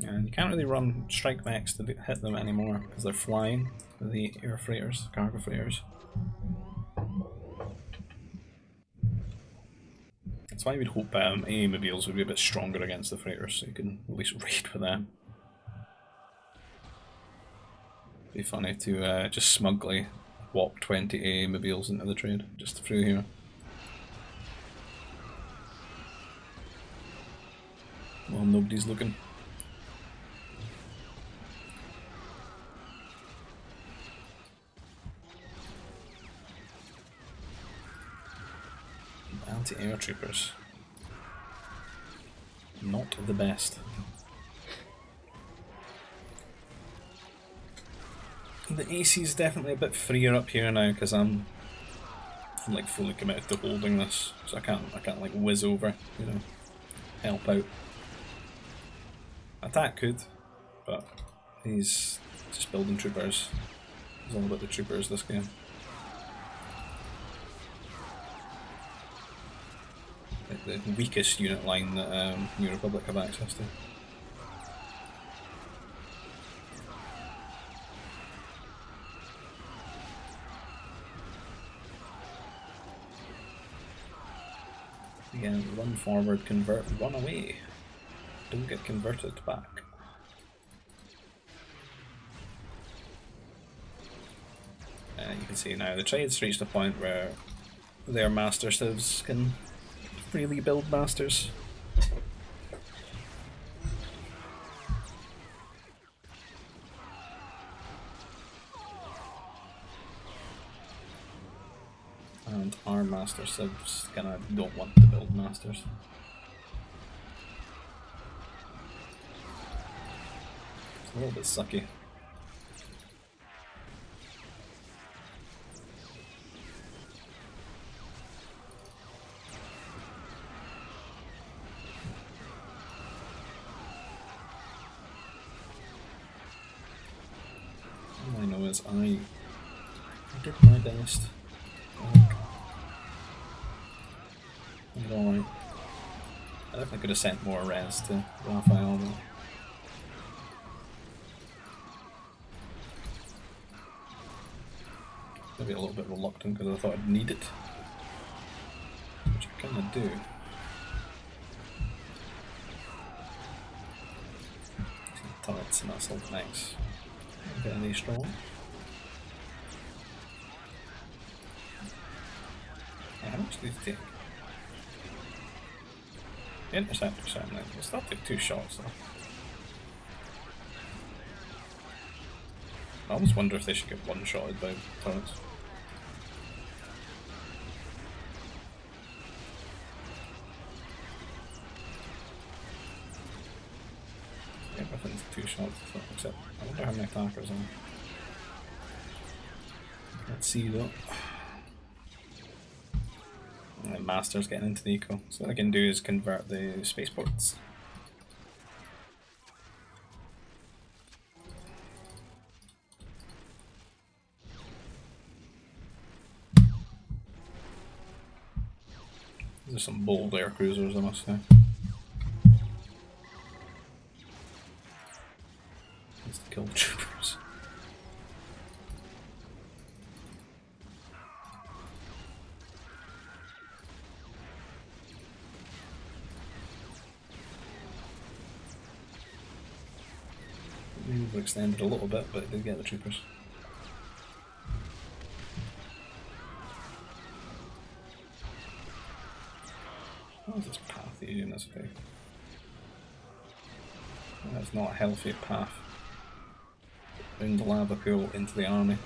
And you can't really run strike mechs to hit them anymore because they're flying, the air freighters, cargo freighters. That's why we'd hope AA mobiles would be a bit stronger against the freighters, so you can at least raid with them. Be funny to just smugly walk 20 AA mobiles into the trade, just through here. Well, nobody's looking. Anti-air troopers. Not the best. The AC is definitely a bit freer up here now because I'm like fully committed to holding this, so I can't like whiz over, you know, help out. Attack could, but he's just building troopers. It's all about the troopers this game. The weakest unit line that New Republic have access to. Again, run forward, convert, run away. Don't get converted back. You can see now the trade's reached a point where their master civs can Really build masters. And our master subs kinda don't want to build masters. It's a little bit sucky. All I know is I did my best. I'm alright. I definitely could have sent more res to Raphael, but maybe a little bit reluctant because I thought I'd need it, which I kind of do. Turrets and assault mechs. Get any strong? How much do these take? The interceptor sound like will still take 2 shots though. I almost wonder if they should get one-shotted by turrets. Everything's 2 shots, except I wonder how many attackers are. Let's see though. And Master's getting into the eco. So what I can do is convert the spaceports. These are some bold air cruisers, I must say. Needs to kill the troopers. Maybe we'll extend it a little bit, but it did get the troopers. What is this path that you're doing this way? That's not a healthy path. Down the lava pool into the army.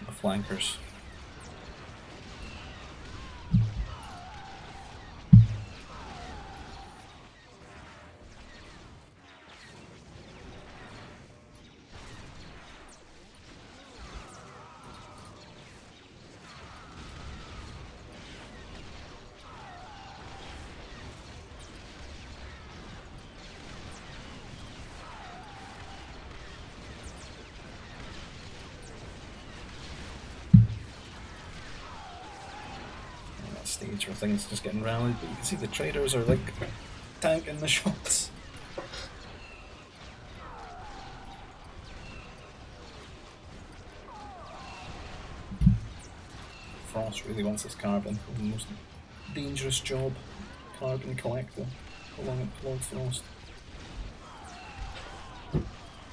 The flankers. Stage where things are just getting rallied, but you can see the traders are like tanking the shots. Frost really wants his carbon, the most dangerous job, carbon collector, along with Lord Frost.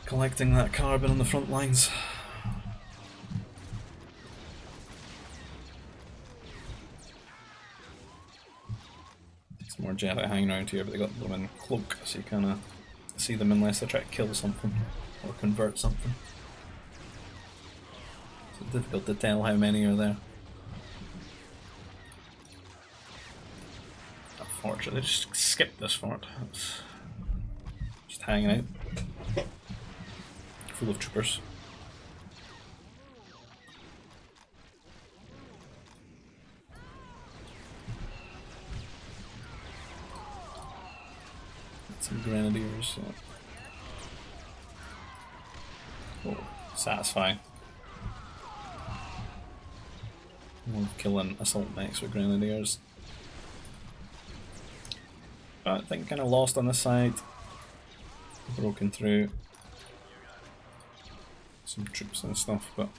Collecting that carbon on the front lines. More Jedi hanging around here, but they got them in cloak, so you kind of see them unless they try to kill something or convert something. It's difficult to tell how many are there. Unfortunately, just skip this fort. It's just hanging out, full of troopers. Some grenadiers. Oh, satisfying. We're killing assault mechs with grenadiers. But I think kind of lost on this side. Broken through some troops and stuff, but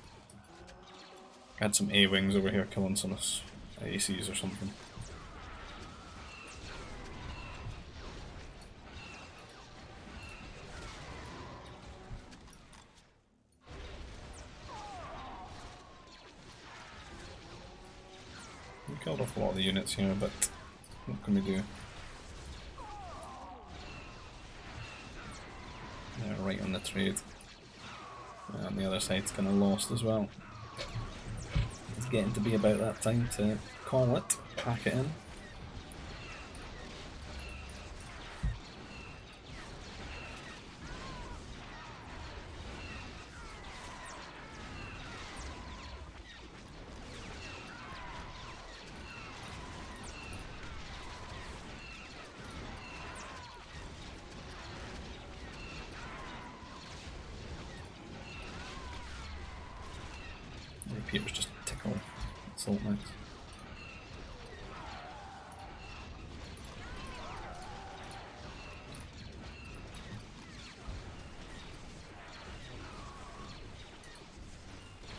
I had some A-wings over here killing some ACs or something. Killed off a lot of the units here, but what can we do? They're right on the trade. And the other side's kind of lost as well. It's getting to be about that time to call it, pack it in. Repeaters just tickle assault knights.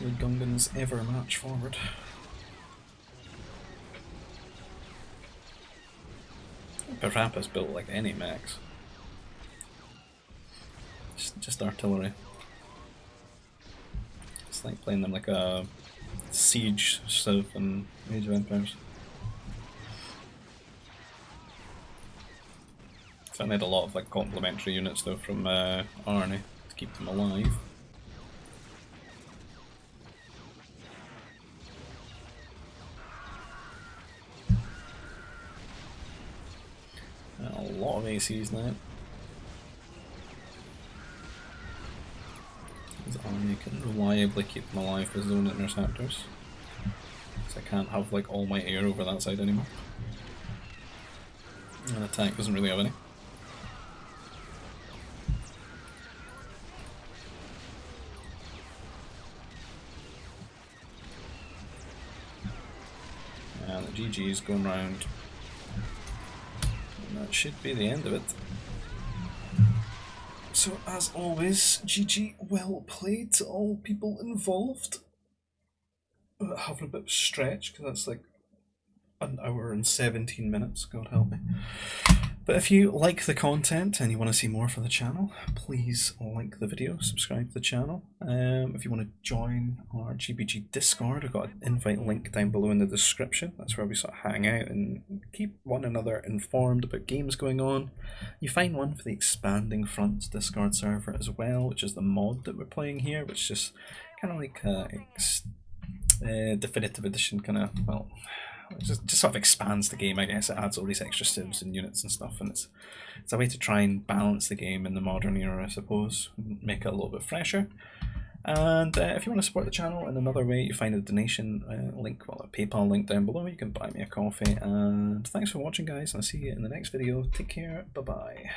The Gungans ever march forward. Parappa's built like any mechs. Just artillery. It's like playing them like a siege civ in Age of Empires. So I made a lot of like complementary units though from Arnie to keep them alive. A lot of ACs now. His army can reliably keep them alive with his own interceptors. So I can't have like all my air over that side anymore. And attack doesn't really have any. And the GG's going round. And that should be the end of it. So as always, GG, well played to all people involved. Having a bit of stretch, because that's like an hour and 17 minutes, God help me. But if you like the content and you want to see more for the channel, please like the video, subscribe to the channel. If you want to join our GBG Discord, I've got an invite link down below in the description. That's where we sort of hang out and keep one another informed about games going on. You find one for the Expanding Fronts Discord server as well, which is the mod that we're playing here, which is kind of like definitive edition kind of, well, just sort of expands the game, I guess. It adds all these extra civs and units and stuff, and it's a way to try and balance the game in the modern era, I suppose, and make it a little bit fresher. And if you want to support the channel in another way, you find a donation link, well, a PayPal link down below. You can buy me a coffee. And thanks for watching, guys, and I'll see you in the next video. Take care, bye bye.